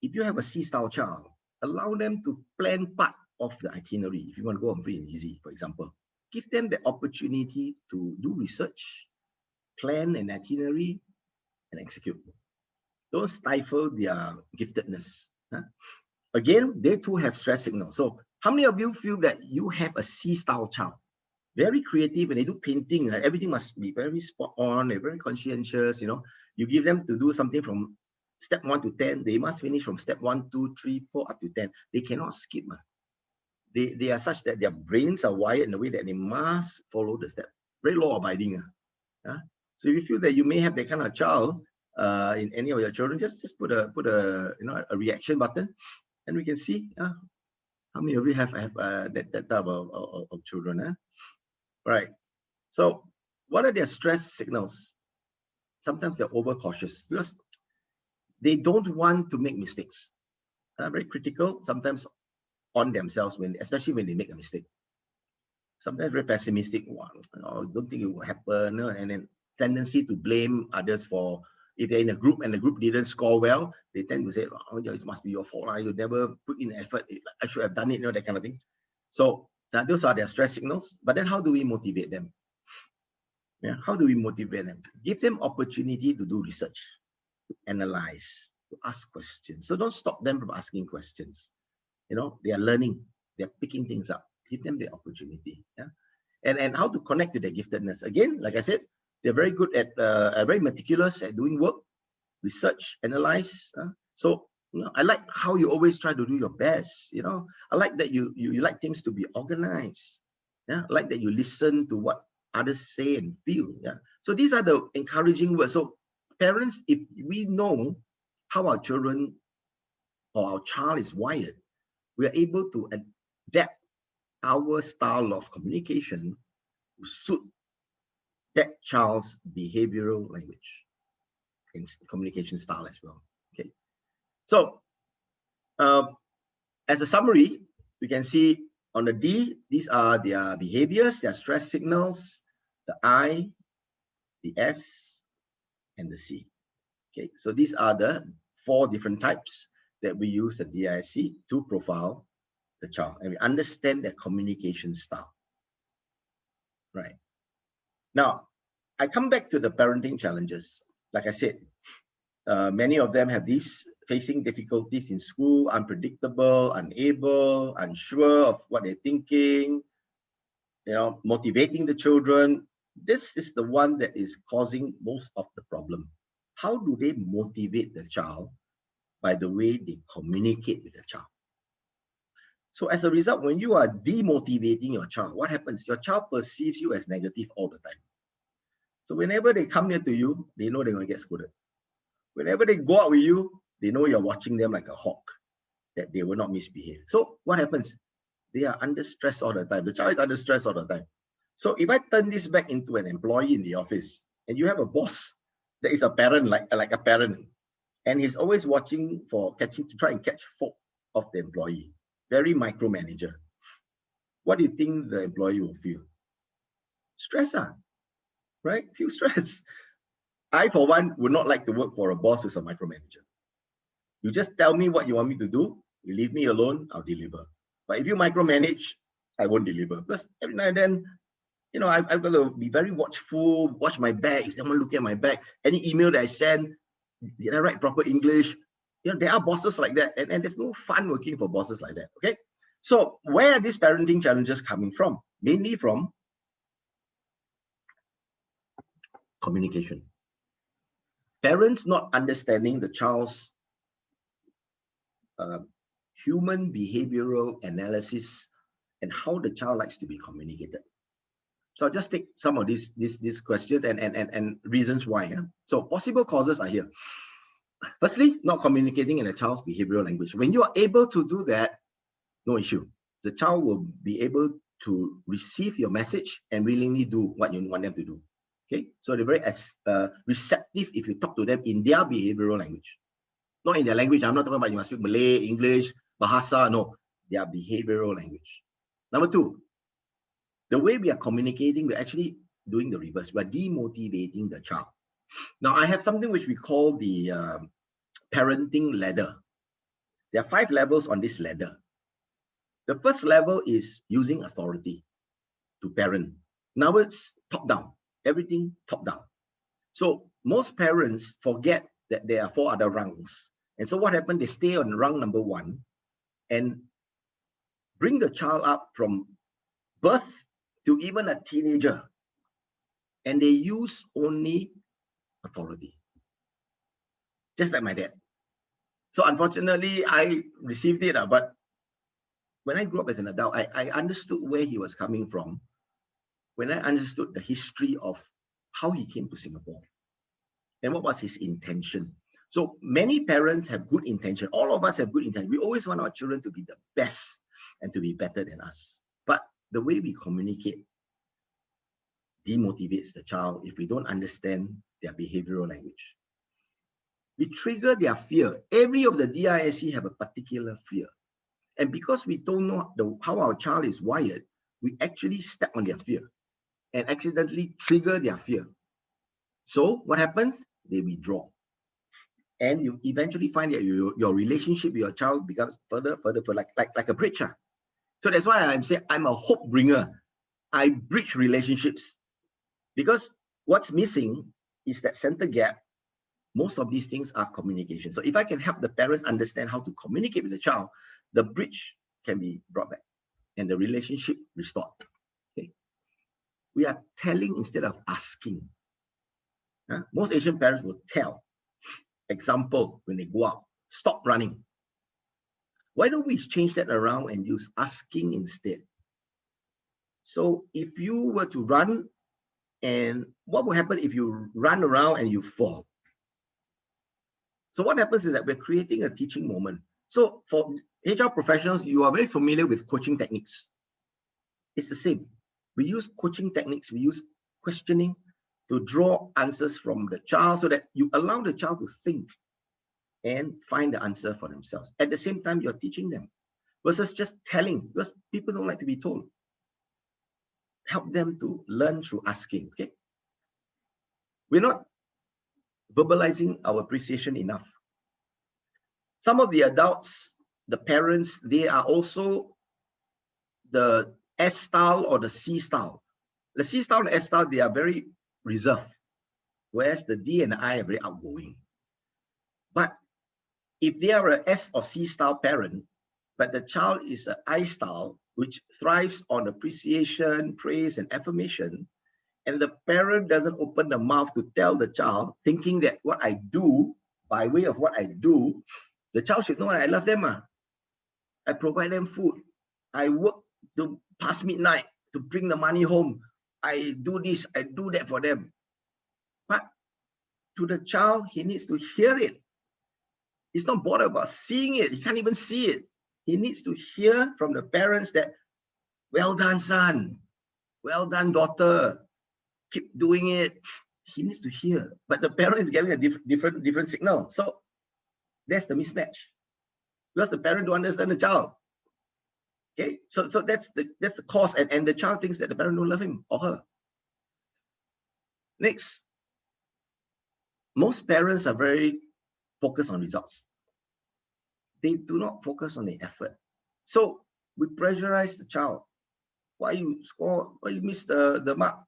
A: if you have a C-style child, allow them to plan part of the itinerary. If you want to go on free and easy, for example, give them the opportunity to do research, plan an itinerary, and execute. Don't stifle their giftedness. Again, they too have stress signals. So how many of you feel that you have a C-style child? Very creative, and they do painting. Everything must be very spot on. They're very conscientious. You give them to do something from step 1 to 10. They must finish from step 1, 2, 3, 4 up to 10. They cannot skip. They are such that their brains are wired in a way that they must follow the step. Very law-abiding. So if you feel that you may have that kind of child in any of your children, just put a a reaction button, and we can see how many of you have that type of children. Right. So what are their stress signals? Sometimes they're overcautious because they don't want to make mistakes. Very critical, sometimes on themselves, especially when they make a mistake. Sometimes very pessimistic. Don't think it will happen. And then tendency to blame others for, if they're in a group and the group didn't score well, they tend to say, oh, it must be your fault. You never put in effort. I should have done it, that kind of thing. So those are their stress signals. But then how do we motivate them? How do we motivate them? Give them opportunity to do research, to analyze, to ask questions. So don't stop them from asking questions. They are learning, they're picking things up. Give them the opportunity. And how to connect to their giftedness. Again, like I said, they're very good at, very meticulous at doing work, research, analyze. So I like how you always try to do your best. I like that you like things to be organized. I like that you listen to what others say and feel. So these are the encouraging words. So parents, if we know how our children or our child is wired, we are able to adapt our style of communication to suit that child's behavioral language and communication style as well. Okay, so as a summary, we can see on the D, these are their behaviors, their stress signals, the I, the S, and the C. Okay, so these are the 4 different types that we use the DISC to profile the child, and we understand their communication style. Right. Now, I come back to the parenting challenges. Like I said, many of them have these facing difficulties in school, unpredictable, unable, unsure of what they're thinking, motivating the children. This is the one that is causing most of the problem. How do they motivate the child? By the way they communicate with the child. So as a result, when you are demotivating your child, what happens? Your child perceives you as negative all the time. So whenever they come near to you, they know they're going to get scolded. Whenever they go out with you, they know you're watching them like a hawk, that they will not misbehave. So what happens? They are under stress all the time. The child is under stress all the time. So if I turn this back into an employee in the office, and you have a boss that is a parent, like a parent, and he's always watching to try and catch fault of the employee, very micromanager, what do you think the employee will feel? Stress, right? Feel stress. I, for one, would not like to work for a boss who's a micromanager. You just tell me what you want me to do, you leave me alone, I'll deliver. But if you micromanage, I won't deliver. Because every now and then, I've got to be very watchful, watch my back. Is someone looking at my back? Any email that I send, did I write proper English? There are bosses like that, and there's no fun working for bosses like that, okay? So where are these parenting challenges coming from? Mainly from communication. Parents not understanding the child's human behavioral analysis and how the child likes to be communicated. So I'll just take some of these questions and reasons why. So possible causes are here. Firstly, not communicating in a child's behavioral language. When you are able to do that, no issue. The child will be able to receive your message and willingly do what you want them to do. Okay, so they're very receptive if you talk to them in their behavioral language. Not in their language. I'm not talking about you must speak Malay, English, Bahasa. No, their behavioral language. Number 2, the way we are communicating, we're actually doing the reverse. We're demotivating the child. Now, I have something which we call the parenting ladder. There are 5 levels on this ladder. The first level is using authority to parent. Now it's top down, everything top down. So most parents forget that there are 4 other rungs. And so what happened? They stay on rung number 1 and bring the child up from birth to even a teenager. And they use only authority. Just like my dad. So unfortunately, I received it, but when I grew up as an adult, I understood where he was coming from. When I understood the history of how he came to Singapore and what was his intention. So many parents have good intention. All of us have good intention. We always want our children to be the best and to be better than us. But the way we communicate demotivates the child if we don't understand their behavioral language. We trigger their fear. Every of the DISC have a particular fear. And because we don't know how our child is wired, we actually step on their fear and accidentally trigger their fear. So what happens? They withdraw. And you eventually find that your relationship with your child becomes further like a bridge. So that's why I'm saying I'm a hope bringer. I bridge relationships because what's missing is that center gap. Most of these things are communication. So if I can help the parents understand how to communicate with the child, the bridge can be brought back and the relationship restored. Okay. We are telling instead of asking. Most Asian parents will tell. Example, when they go out, stop running. Why don't we change that around and use asking instead? So if you were to run, and what will happen if you run around and you fall? So what happens is that we're creating a teaching moment. So for HR professionals, you are very familiar with coaching techniques. It's the same. We use coaching techniques, we use questioning to draw answers from the child so that you allow the child to think and find the answer for themselves. At the same time, you're teaching them versus just telling, because people don't like to be told. Help them to learn through asking, okay? We're not verbalizing our appreciation enough. Some of the adults, the parents, they are also the S style or the C style. The C style and S style, they are very reserved, whereas the D and the I are very outgoing. But if they are a S or C style parent, but the child is an I style, which thrives on appreciation, praise, and affirmation, and the parent doesn't open the mouth to tell the child, thinking that what I do, by way of what I do, the child should know I love them. I provide them food. I work to past midnight to bring the money home. I do this, I do that for them. But to the child, he needs to hear it. He's not bothered about seeing it. He can't even see it. He needs to hear from the parents that, well done, son. Well done, daughter. Keep doing it. He needs to hear. But the parent is getting a different signal. So that's the mismatch. Because the parent don't understand the child. Okay, so that's the cause, and the child thinks that the parent don't love him or her. Next, most parents are very focused on results. They do not focus on the effort. So we pressurize the child. Why you score? Why you miss the mark?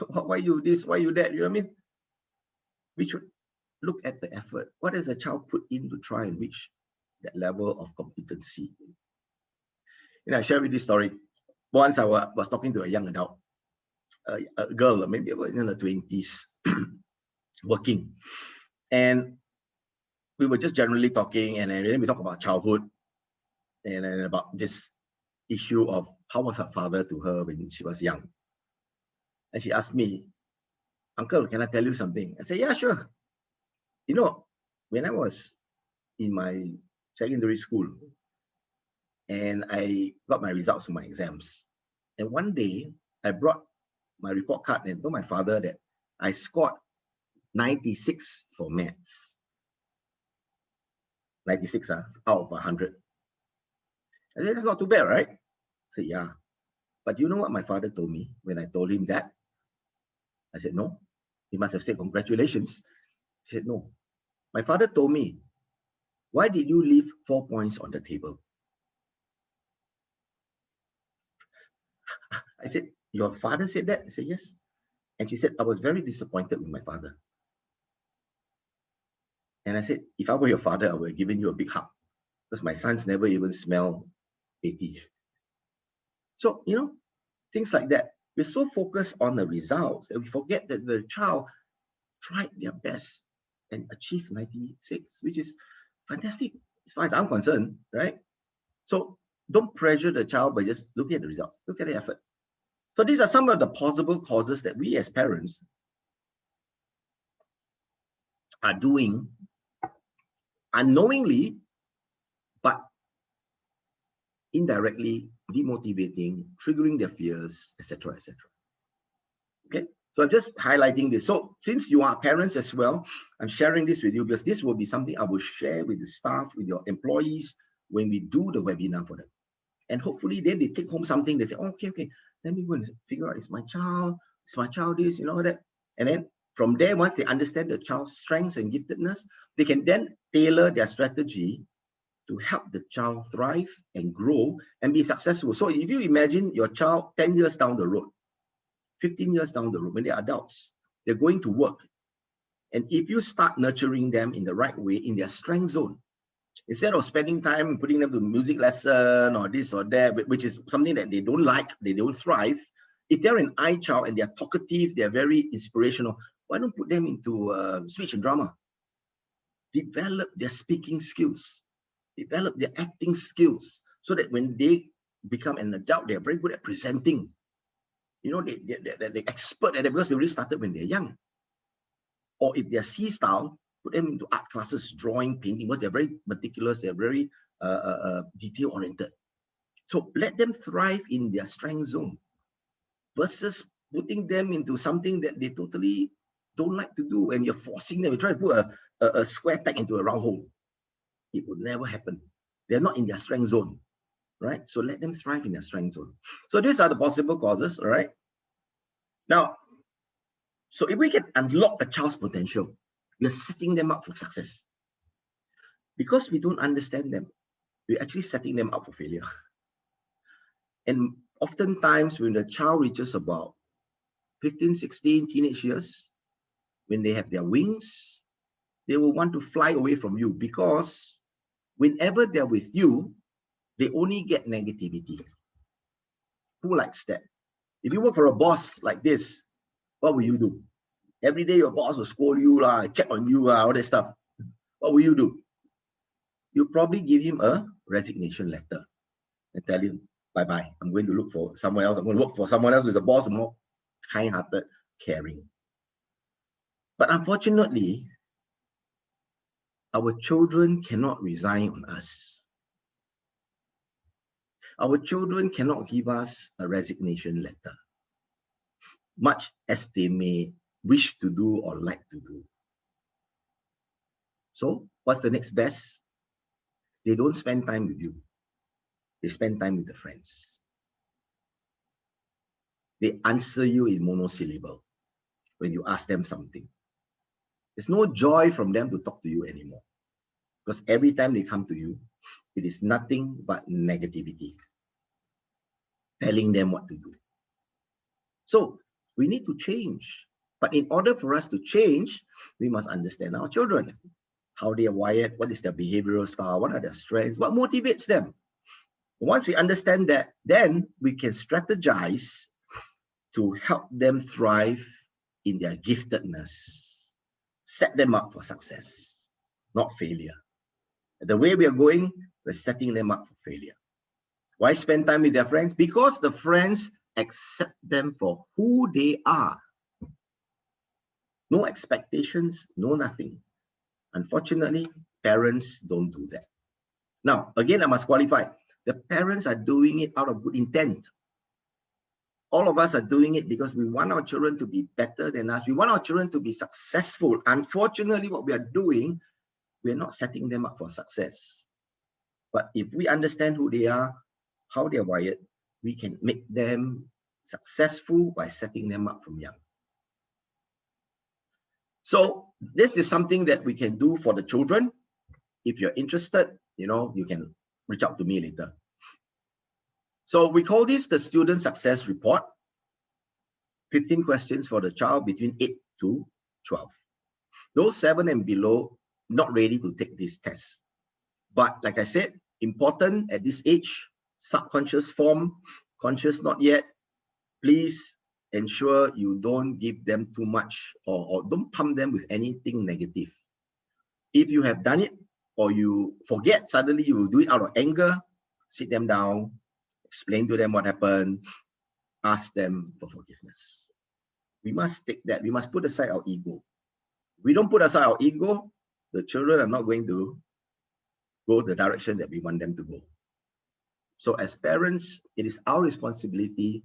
A: Why you this? Why you that? You know what I mean? We should look at the effort. What does the child put in to try and reach that level of competency? You know, I share with this story. Once I was talking to a young adult, a girl, maybe about in the 20s, working, and we were just generally talking, and then we talk about childhood, and then about this issue of how was her father to her when she was young. And she asked me, "Uncle, can I tell you something?" I said, "Yeah, sure." You know, when I was in my secondary school, and I got my results of my exams, and one day I brought my report card and told my father that I scored 96 for maths. 96 out of 100. I said, that's not too bad, right? I said, yeah. But you know what my father told me when I told him that? I said, no. He must have said, congratulations. He said, no. My father told me, why did you leave 4 points on the table? I said, your father said that? I said, yes. And she said, I was very disappointed with my father. And I said, if I were your father, I would have given you a big hug, because my sons never even smell 80. So, you know, things like that. We're so focused on the results that we forget that the child tried their best and achieved 96, which is fantastic as far as I'm concerned, right? So don't pressure the child by just looking at the results. Look at the effort. So these are some of the possible causes that we as parents are doing unknowingly, but indirectly demotivating, triggering their fears, etc., etc. Okay, so I'm just highlighting this. So since you are parents as well, I'm sharing this with you because this will be something I will share with the staff, with your employees when we do the webinar for them. And hopefully then they take home something. They say, oh, okay, let me go and figure out, it's my child this, you know, that. And then from there, once they understand the child's strengths and giftedness, they can then tailor their strategy to help the child thrive and grow and be successful. So if you imagine your child 10 years down the road, 15 years down the road, when they're adults, they're going to work. And if you start nurturing them in the right way, in their strength zone, instead of spending time putting them to music lesson or this or that, which is something that they don't like, they don't thrive, if they're an I child and they're talkative, they're very inspirational, why don't put them into speech and drama? Develop their speaking skills, develop their acting skills, so that when they become an adult, they're very good at presenting. You know, they're expert at it because they already started when they're young. Or if they're C style, Put them into art classes, drawing, painting, because they're very meticulous, they're very detail-oriented. So let them thrive in their strength zone versus putting them into something that they totally don't like to do, and you're forcing them. You try to put a square peg into a round hole. It would never happen. They're not in their strength zone, right? So let them thrive in their strength zone. So these are the possible causes, all right? Now, so if we can unlock a child's potential, we're setting them up for success. Because we don't understand them, we're actually setting them up for failure. And oftentimes when the child reaches about 15, 16 teenage years, when they have their wings, they will want to fly away from you, because whenever they're with you, they only get negativity. Who likes that? If you work for a boss like this, what will you do? Every day your boss will scold you, check on you, all that stuff. What will you do? You'll probably give him a resignation letter and tell him, bye-bye, I'm going to look for someone else. I'm going to work for someone else who's a boss, more kind-hearted, caring. But unfortunately, our children cannot resign on us. Our children cannot give us a resignation letter, much as they may wish to do or like to do. So what's the next best? They don't spend time with you. They spend time with the friends. They answer you in monosyllable when you ask them something. There's no joy from them to talk to you anymore, because every time they come to you, it is nothing but negativity, telling them what to do. So we need to change. But in order for us to change, we must understand our children, how they are wired, what is their behavioral style, what are their strengths, what motivates them. Once we understand that, then we can strategize to help them thrive in their giftedness, set them up for success, not failure. The way we are going, we're setting them up for failure. Why spend time with their friends? Because the friends accept them for who they are. No expectations, no nothing. Unfortunately, parents don't do that. Now, again, I must qualify. The parents are doing it out of good intent. All of us are doing it because we want our children to be better than us. We want our children to be successful. Unfortunately, what we are doing, we're not setting them up for success. But if we understand who they are, how they're wired, we can make them successful by setting them up from young. So this is something that we can do for the children. If you're interested, you can reach out to me later. So we call this the Student Success Report. 15 questions for the child between 8 to 12. Those 7 and below, not ready to take this test. But like I said, important at this age, subconscious form, conscious not yet. Please ensure you don't give them too much or don't pump them with anything negative. If you have done it or you forget, suddenly you will do it out of anger, sit them down, explain to them what happened, ask them for forgiveness. We must take that. We must put aside our ego. If we don't put aside our ego, the children are not going to go the direction that we want them to go. So as parents, it is our responsibility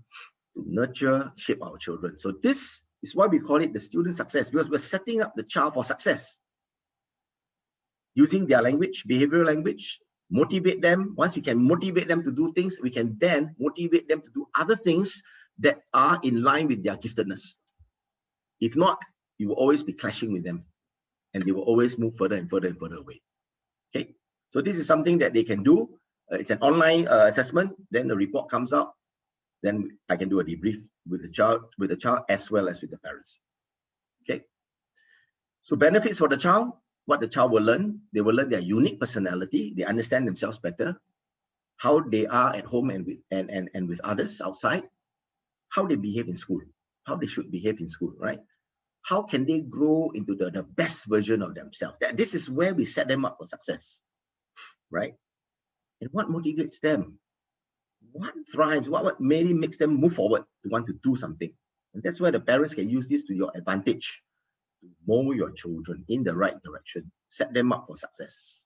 A: to nurture, shape our children. So this is why we call it the student success, because we're setting up the child for success. Using their language, behavioral language, motivate them. Once we can motivate them to do things, we can then motivate them to do other things that are in line with their giftedness. If not, you will always be clashing with them and they will always move further and further and further away. Okay, so this is something that they can do. It's an online assessment. Then the report comes out. Then I can do a debrief with the child as well as with the parents. Okay, so benefits for the child. What the child will learn, they will learn their unique personality. They understand themselves better, how they are at home and with others outside, how they behave in school, how they should behave in school, right? How can they grow into the best version of themselves? This is where we set them up for success, right? And what motivates them? What thrives? What really makes them move forward to want to do something? And that's where the parents can use this to your advantage. to mold your children in the right direction, set them up for success.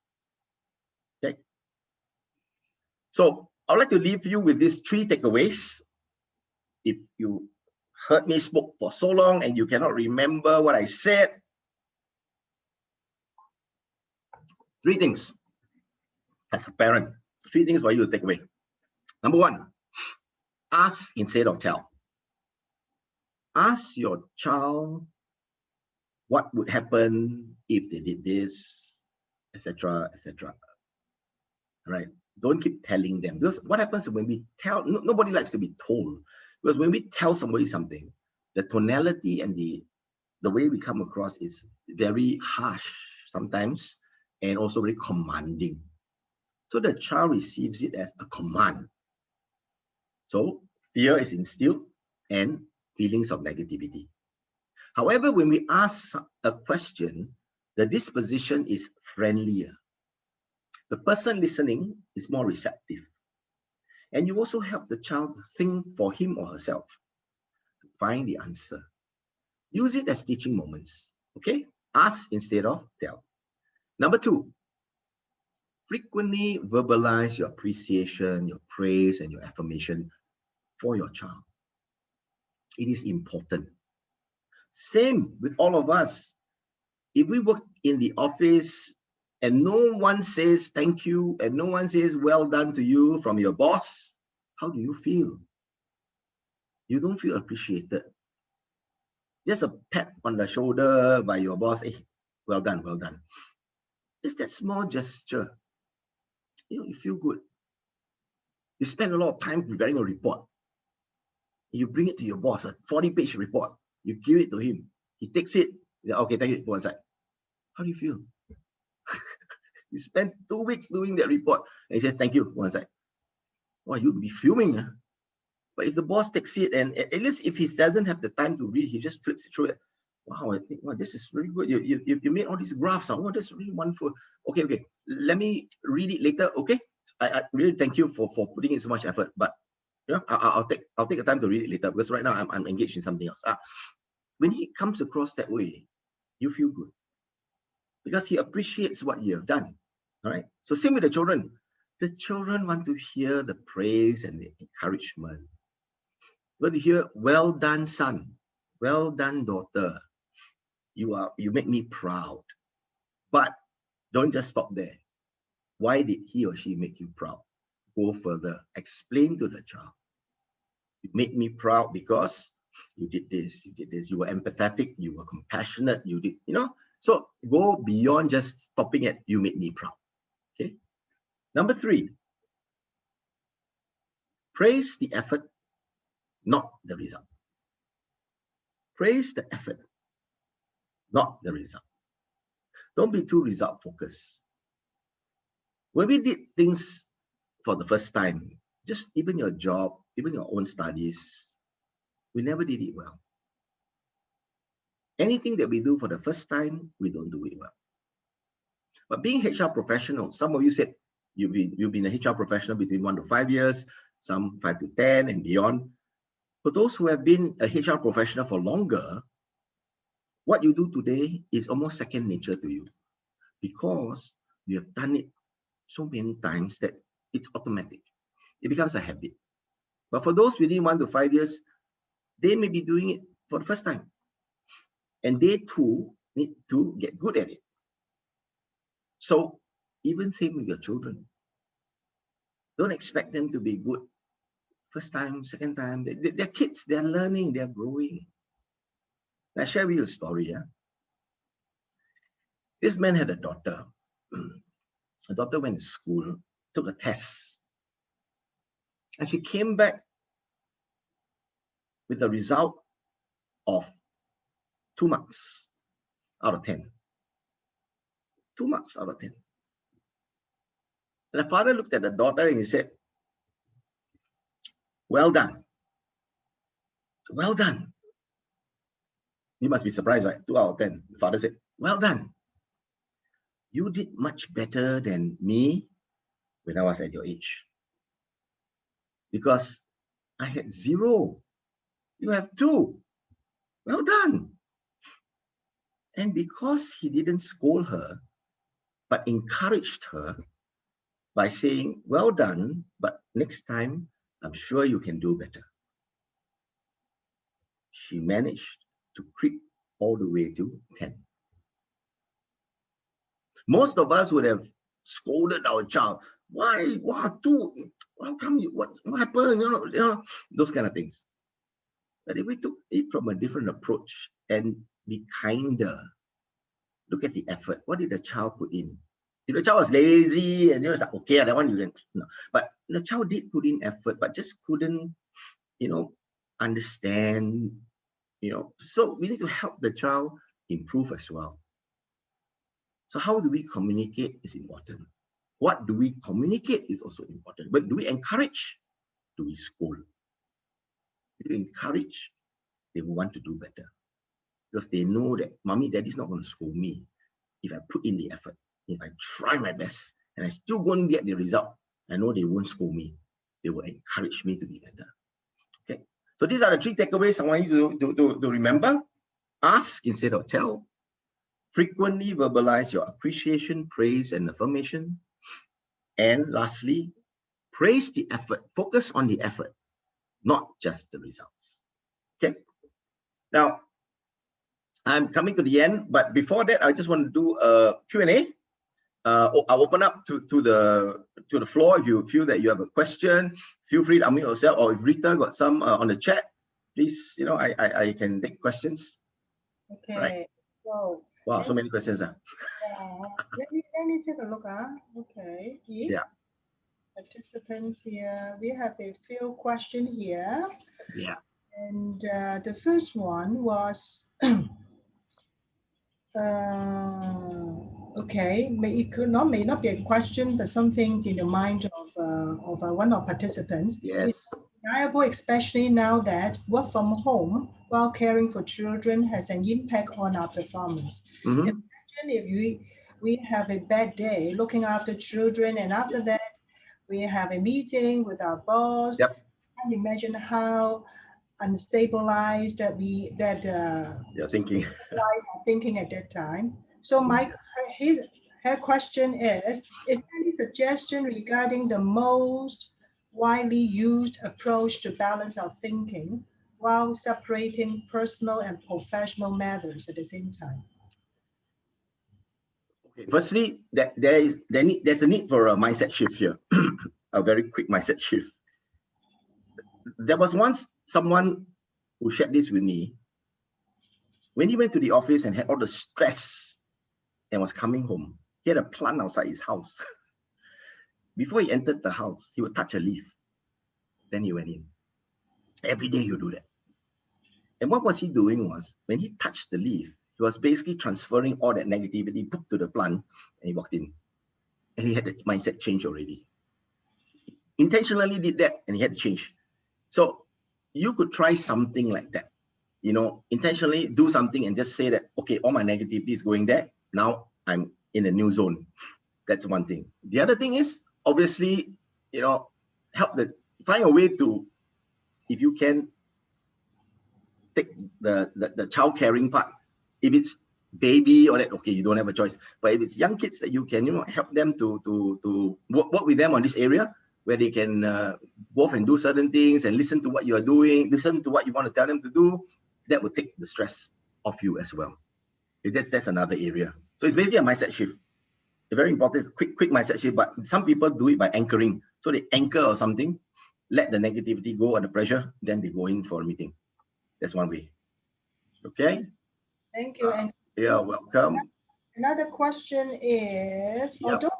A: Okay. So I'd like to leave you with these 3 takeaways. If you heard me spoke for so long and you cannot remember what I said, 3 things as a parent, 3 things for you to take away. Number 1, ask instead of tell. Ask your child what would happen if they did this, etc., etc. Right? Don't keep telling them, because what happens when we tell, nobody likes to be told, because when we tell somebody something, the tonality and the way we come across is very harsh sometimes, and also very commanding. So the child receives it as a command. So fear is instilled and feelings of negativity. However, when we ask a question, the disposition is friendlier. The person listening is more receptive. And you also help the child to think for him or herself, to find the answer. Use it as teaching moments, okay? Ask instead of tell. Number 2, frequently verbalize your appreciation, your praise, and your affirmation for your child. It is important. Same with all of us. If we work in the office and no one says thank you and no one says well done to you from your boss, how do you feel? You don't feel appreciated. Just a pat on the shoulder by your boss, hey, well done, well done. Just that small gesture, you feel good. You spend a lot of time preparing a report. You bring it to your boss, a 40-page report. You give it to him. He takes it. Okay, thank you, go inside. How do you feel? You spend 2 weeks doing that report, and he says, thank you, go inside. Well, you'd be fuming. Huh? But if the boss takes it, and at least if he doesn't have the time to read, he just flips it through it. Wow, I think, wow, this is really good. You made all these graphs. Oh, that's really wonderful. Okay. Let me read it later. Okay. I really thank you for putting in so much effort. But I'll take the time to read it later, because right now I'm engaged in something else. When he comes across that way, you feel good, because he appreciates what you have done. All right. So same with the children. The children want to hear the praise and the encouragement. Want to hear, well done, son. Well done, daughter. You make me proud. But don't just stop there. Why did he or she make you proud? Go further. Explain to the child. You made me proud because you did this, you did this. You were empathetic, you were compassionate, you did, So go beyond just stopping at you made me proud. Okay. Number 3, praise the effort, not the result. Praise the effort, not the result. Don't be too result focused. When we did things for the first time, just even your job, even your own studies, we never did it well. Anything that we do for the first time, we don't do it well. But being HR professional, some of you said you've been a HR professional between 1 to 5 years, some 5 to 10 and beyond. For those who have been a HR professional for longer, what you do today is almost second nature to you, because you have done it so many times that it's automatic. It becomes a habit. But for those within 1 to 5 years, they may be doing it for the first time. And they too need to get good at it. So even same with your children. Don't expect them to be good first time, second time. They're kids, they're learning, they're growing. I'll share with you a story. Yeah? This man had a daughter. The daughter went to school, took a test. And she came back with a result of 2 marks out of 10. 2 marks out of 10. And the father looked at the daughter and he said, well done. Well done. You must be surprised, right? 2 out of 10. The father said, well done. You did much better than me when I was at your age. Because I had 0. You have 2. Well done. And because he didn't scold her, but encouraged her by saying, well done, but next time, I'm sure you can do better. She managed to creep all the way to 10. Most of us would have scolded our child. Why? What? How come you? What happened? Those kind of things. But if we took it from a different approach and be kinder, look at the effort. What did the child put in? If the child was lazy and it's like, okay, that one you can, no. But the child did put in effort, but just couldn't, understand, So we need to help the child improve as well. So how do we communicate is important. What do we communicate is also important. But do we encourage? Do we scold? If we encourage, they will want to do better. Because they know that mommy, daddy's not going to scold me if I put in the effort. If I try my best and I still go and get the result, I know they won't scold me. They will encourage me to be better. Okay. So these are the 3 takeaways I want you to remember. Ask instead of tell. Frequently verbalize your appreciation, praise, and affirmation. And lastly, praise the effort. Focus on the effort, not just the results. Okay. Now, I'm coming to the end, but before that, I just want to do a Q&A. I'll open up to the floor. If you feel that you have a question, feel free to unmute yourself, or if Rita got some on the chat, please, I can take questions.
B: Okay.
A: Right.
B: So
A: wow, so many questions.
B: let me take a look. Okay.
A: Yeah.
B: Participants here. We have a few questions here.
A: Yeah.
B: And the first one was okay, may not be a question, but something in the mind of one of participants.
A: Yes.
B: It's undeniable, especially now that work from home while caring for children has an impact on our performance. Imagine if we have a bad day looking after children, and after that we have a meeting with our boss.
A: Yep.
B: And imagine how unstabilized
A: you're thinking.
B: Are thinking at that time. So her question is there any suggestion regarding the most widely used approach to balance our thinking while separating personal and professional matters at the same time?
A: Okay. Firstly, there's a need for a mindset shift here. A very quick mindset shift. There was once someone who shared this with me. When he went to the office and had all the stress and was coming home, he had a plant outside his house. Before he entered the house, he would touch a leaf. Then he went in. Every day you do that. And what was he doing was, when he touched the leaf, he was basically transferring all that negativity to the plant, and he walked in. And he had the mindset change already. Intentionally did that, and he had to change. So you could try something like that. Intentionally do something and just say that, okay, all my negativity is going there. Now I'm in a new zone. That's one thing. The other thing is, obviously, find a way to, if you can, take the child caring part. If it's baby or that, okay, you don't have a choice. But if it's young kids, that you can, help them to work with them on this area where they can go off and do certain things and listen to what you are doing, listen to what you want to tell them to do. That will take the stress off you as well. That's another area. So it's basically a mindset shift. A very important, quick mindset shift. But some people do it by anchoring. So they anchor or something, let the negativity go or the pressure, then they go in for a meeting. That's one way. Okay.
B: Thank you. And
A: you're welcome.
B: Another question is, although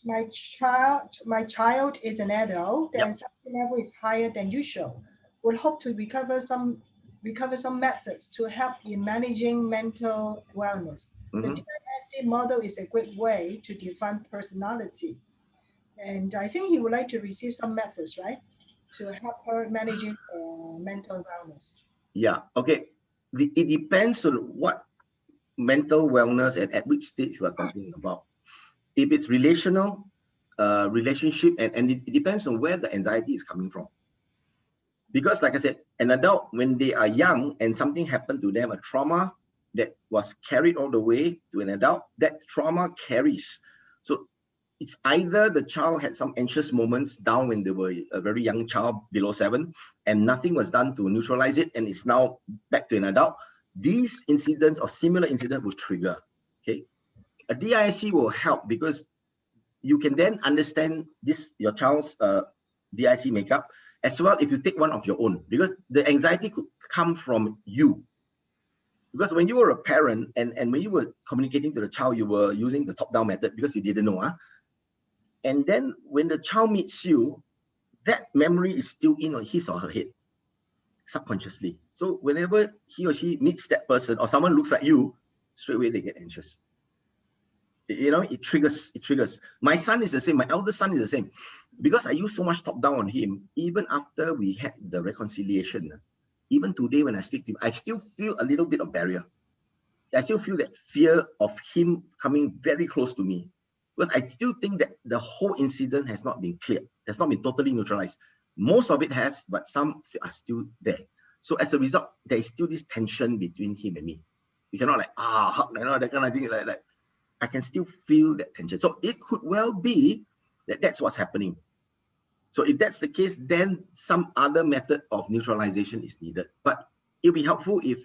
B: my child is an adult, the anxiety level is higher than usual, would hope to recover some methods to help in managing mental wellness. The DISC model is a great way to define personality. And I think he would like to receive some methods, right? To help her managing mental wellness.
A: Yeah, okay. It depends on what mental wellness and at which stage we are talking about. If it's relational, relationship, and it depends on where the anxiety is coming from. Because like I said, an adult, when they are young and something happened to them, a trauma, that was carried all the way to an adult, that trauma carries. So it's either the child had some anxious moments down when they were a very young child below 7, and nothing was done to neutralize it, and it's now back to an adult. These incidents or similar incidents will trigger. Okay, a DISC will help because you can then understand your child's DIC makeup, as well if you take one of your own, because the anxiety could come from you. Because when you were a parent and when you were communicating to the child, you were using the top-down method because you didn't know. And then when the child meets you, that memory is still in on his or her head, subconsciously. So whenever he or she meets that person or someone looks like you, straight away they get anxious. You know, it triggers. My son is the same. My eldest son is the same. Because I use so much top-down on him, even after we had the reconciliation, even today when I speak to him, I still feel a little bit of barrier. I still feel that fear of him coming very close to me. Because I still think that the whole incident has not been cleared, has not been totally neutralized. Most of it has, but some are still there. So as a result, there is still this tension between him and me. We cannot like, you know, that kind of thing like that. I can still feel that tension. So it could well be that that's what's happening. So if that's the case, then some other method of neutralization is needed. But it'll be helpful if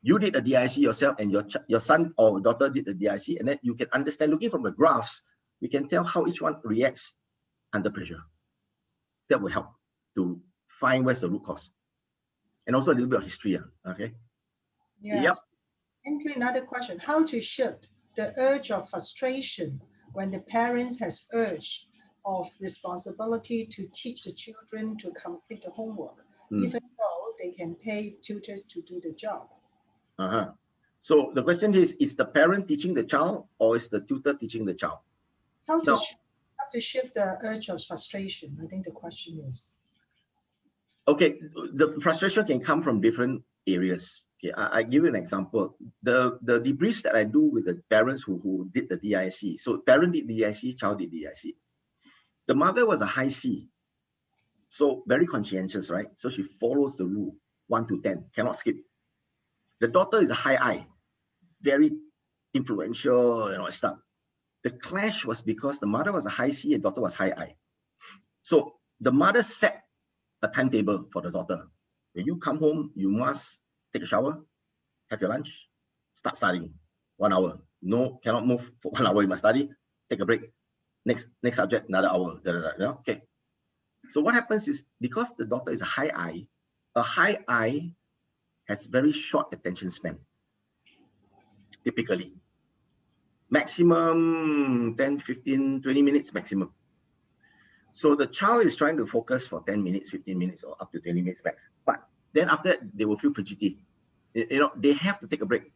A: you did a DIC yourself and your son or daughter did a DIC, and then you can understand, looking from the graphs, we can tell how each one reacts under pressure. That will help to find where's the root cause. And also a little bit of history. Okay.
B: Yeah.
A: Yep.
B: Entry, another question. How to shift the urge of frustration when the parents has urge of responsibility to teach the children to complete the homework, even though they can pay tutors to do the job?
A: So the question is the parent teaching the child or is the tutor teaching the child?
B: How to shift the urge of frustration? I think the question is.
A: Okay, the frustration can come from different areas. Okay, I give you an example. The debriefs that I do with the parents who did the DIC. So parent did DIC, child did DIC. The mother was a high C, so very conscientious, right? So she follows the rule 1 to 10, cannot skip. The daughter is a high I, very influential, you know, stuff. The clash was because the mother was a high C and daughter was high I. So the mother set a timetable for the daughter. When you come home, you must take a shower, have your lunch, start studying 1 hour. No, cannot move for 1 hour. You must study, take a break. Next subject, another hour. Okay. So what happens is, because the daughter is a high I has very short attention span. Typically, maximum 10, 15, 20 minutes maximum. So the child is trying to focus for 10 minutes, 15 minutes, or up to 20 minutes max. But then after that, they will feel fidgety. You know, they have to take a break.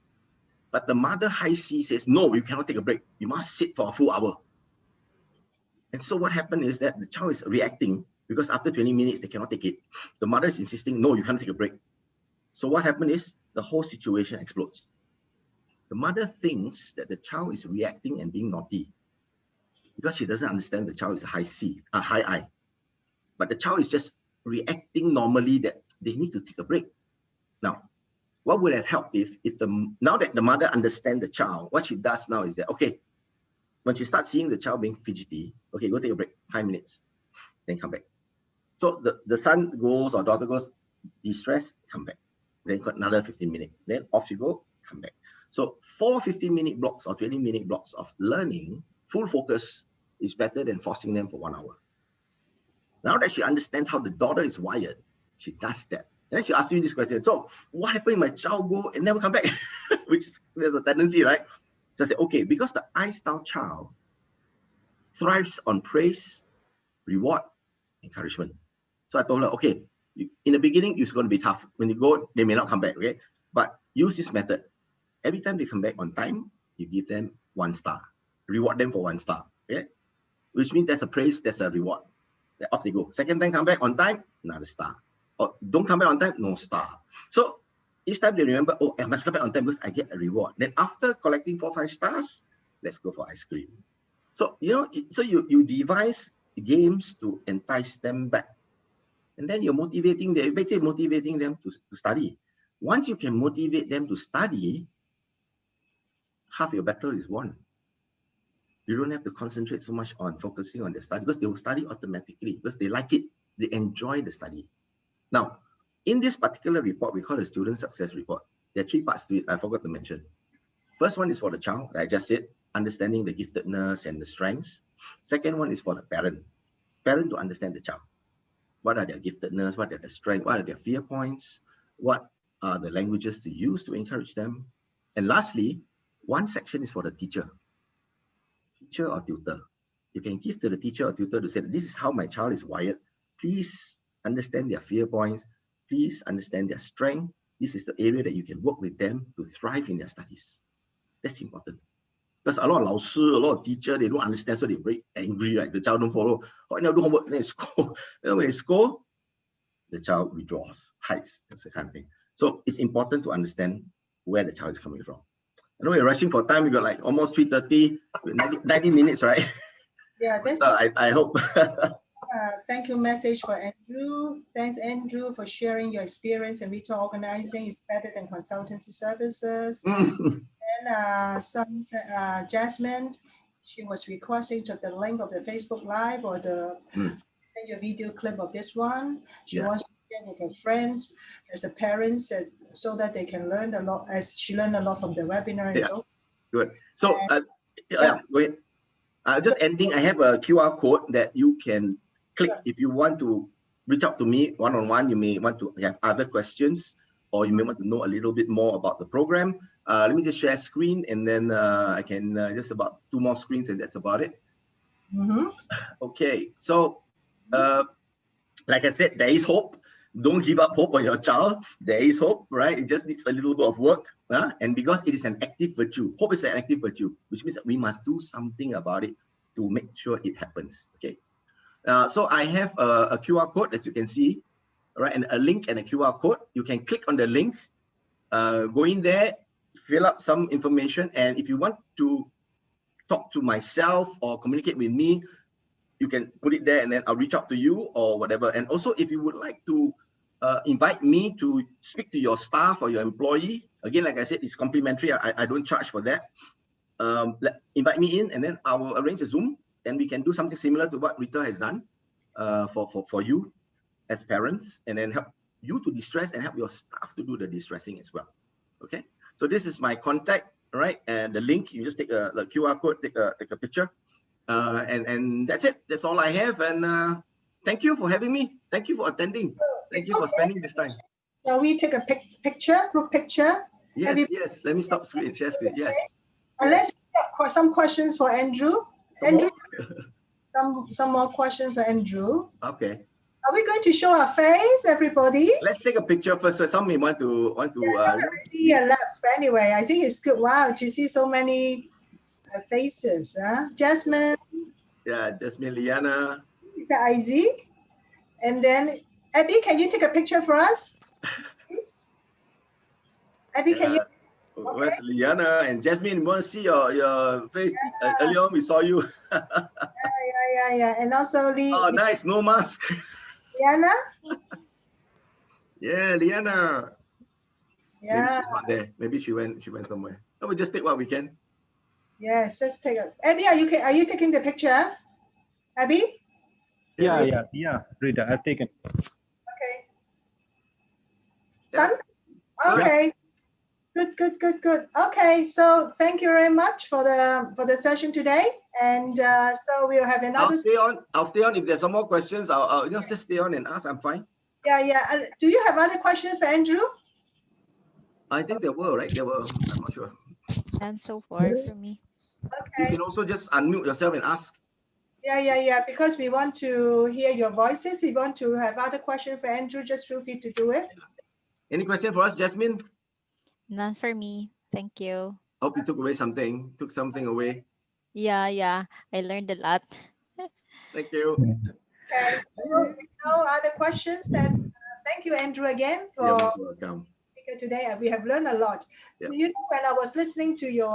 A: But the mother high C says, no, you cannot take a break. You must sit for a full hour. And so what happened is that the child is reacting because after 20 minutes, they cannot take it. The mother is insisting, no, you can't take a break. So what happened is the whole situation explodes. The mother thinks that the child is reacting and being naughty because she doesn't understand the child is a high I. But the child is just reacting normally that they need to take a break. Now, what would have helped if now that the mother understands the child, what she does now is that, okay, when she starts seeing the child being fidgety, okay, go take a break, 5 minutes, then come back. So the son goes or daughter goes, de-stress, come back. Then got another 15 minutes. Then off you go, come back. So 4 15-minute blocks or 20-minute blocks of learning, full focus, is better than forcing them for 1 hour. Now that she understands how the daughter is wired, she does that. And then she asks me this question. So what happened if my child go and never come back? Which is, there's a tendency, right? So I said, okay, because the I-style child thrives on praise, reward, encouragement. So I told her, okay, in the beginning, it's going to be tough. When you go, they may not come back, okay? But use this method. Every time they come back on time, you give them 1 star. Reward them for 1 star, okay? Which means there's a praise, there's a reward. Off they go. Second time come back on time, another star. Or don't come back on time, no star. So each time they remember, oh, I must come back on time because I get a reward. Then after collecting 4 5 stars, let's go for ice cream. So, you know, so you devise games to entice them back. And then you're motivating them to study. Once you can motivate them to study, half your battle is won. You don't have to concentrate so much on focusing on the study because they will study automatically because they like it. They enjoy the study. Now, in this particular report, we call it a student success report. There are 3 parts to it. I forgot to mention. First one is for the child, like I just said, understanding the giftedness and the strengths. Second one is for the parent to understand the child. What are their giftedness? What are their strengths? What are their fear points? What are the languages to use to encourage them? And lastly, one section is for the teacher or tutor. You can give to the teacher or tutor to say, this is how my child is wired. Please understand their fear points. Please understand their strength. This is the area that you can work with them to thrive in their studies. That's important. Because a lot of 老师, a lot of teacher, they don't understand, so they're very angry, right? The child don't follow. Oh, I never do homework, then they score. Then when they score, the child withdraws, hides, that's the kind of thing. So it's important to understand where the child is coming from. I know we're rushing for time. We got like almost 3:30, 90 minutes, right?
B: Yeah, that's
A: I hope.
B: thank you message for Andrew. Thanks, Andrew, for sharing your experience in retail organizing. It's better than consultancy services. And Jasmine, she was requesting to the link of the Facebook Live or the send your video clip of this one. She wants to share with her friends as a parents so that they can learn a lot, as she learned a lot from the webinar.
A: Yeah.
B: So
A: Good. So go ahead. Just ending, I have a QR code that you can click if you want to reach out to me one-on-one. You may want to have other questions, or you may want to know a little bit more about the program. Let me just share screen, and then I can just about 2 more screens, and that's about it. Okay, so like I said, there is hope. Don't give up hope on your child. There is hope, right? It just needs a little bit of work. And because it is an active virtue, hope is an active virtue, which means that we must do something about it to make sure it happens. Okay. So I have a QR code, as you can see, right? And a link and a QR code. You can click on the link, go in there, fill up some information. And if you want to talk to myself or communicate with me, you can put it there and then I'll reach out to you or whatever. And also, if you would like to invite me to speak to your staff or your employee, again, like I said, it's complimentary. I don't charge for that. Invite me in, and then I will arrange a Zoom, and we can do something similar to what Rita has done for you as parents, and then help you to de-stress and help your staff to do the de-stressing as well. Okay, so this is my contact, right? And the link, you just take the QR code, take a picture. And that's it. That's all I have. And thank you for having me. Thank you for attending. Thank you for spending this time.
B: Shall we take a group picture?
A: Yes, yes. Let me stop screen, share screen. Yes.
B: Unless you have some questions for Andrew. Some more questions for Andrew.
A: Okay.
B: Are we going to show our face, everybody?
A: Let's take a picture first. So some may want to.
B: Yeah, left. But anyway, I think it's good. Wow, to see so many faces. Jasmine.
A: Yeah, Jasmine, Liana.
B: Is that Izzy? And then Abby, can you take a picture for us? Abby, can you?
A: Where's Liana and Jasmine? We want to see your face. Yeah. Earlier on, we saw you.
B: Yeah. And also
A: nice. No mask.
B: Liana?
A: Yeah, Liana.
B: Yeah.
A: Maybe she's not there. Maybe she went somewhere. So we'll just take what we can.
B: Yes, just take a. Abby, are you taking the picture? Abby?
C: Yeah, Rita, I've taken.
B: Okay.
A: Yeah.
B: Done? Okay. Yeah. Good. Okay, so thank you very much for the session today, and so we'll have another.
A: I'll stay on. If there's some more questions, I'll just stay on and ask. I'm fine.
B: Yeah. Do you have other questions for Andrew?
A: I think there were, right? There were. I'm not sure.
D: And so far for me.
B: Okay.
A: You can also just unmute yourself and ask.
B: Yeah. Because we want to hear your voices. If you want to have other questions for Andrew, just feel free to do it.
A: Any question for us, Jasmine?
D: None for me. Thank you.
A: Hope you took something away.
D: Yeah. I learned a lot.
A: Thank you.
B: Okay. So, no other questions. Thank you, Andrew, again for
A: welcome.
B: Today. We have learned a lot. Yep. You know, when I was listening to your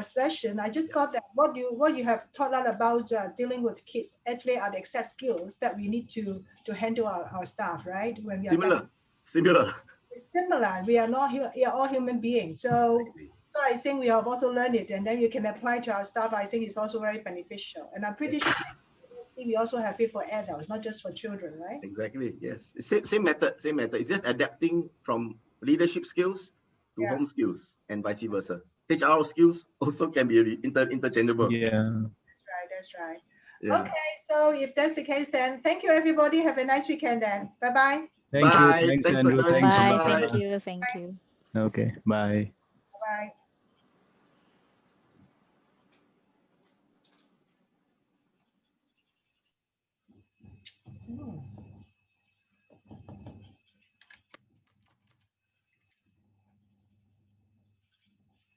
B: session, I just thought that what you have taught us about dealing with kids actually are the exact skills that we need to handle our staff, right? When we are
A: similar.
B: it's similar. We are not we are all human beings. So I think we have also learned it, and then you can apply to our staff. I think it's also very beneficial, and I'm pretty sure we also have it for adults, not just for children, right?
A: Exactly. Yes. Same method. Same method. It's just adapting from leadership skills to home skills and vice versa. HR skills also can be interchangeable.
C: Yeah.
B: That's right.
A: Yeah.
B: Okay, so if that's the case, then thank you, everybody. Have a nice weekend then. Bye-bye.
C: Thank you.
A: Bye.
C: Thanks,
A: Thanks for
C: Andrew.
A: joining.
C: Thanks,
D: Bye.
A: Bye.
D: Thank
C: Anita.
D: you. Thank you.
C: Okay. Bye.
B: Bye.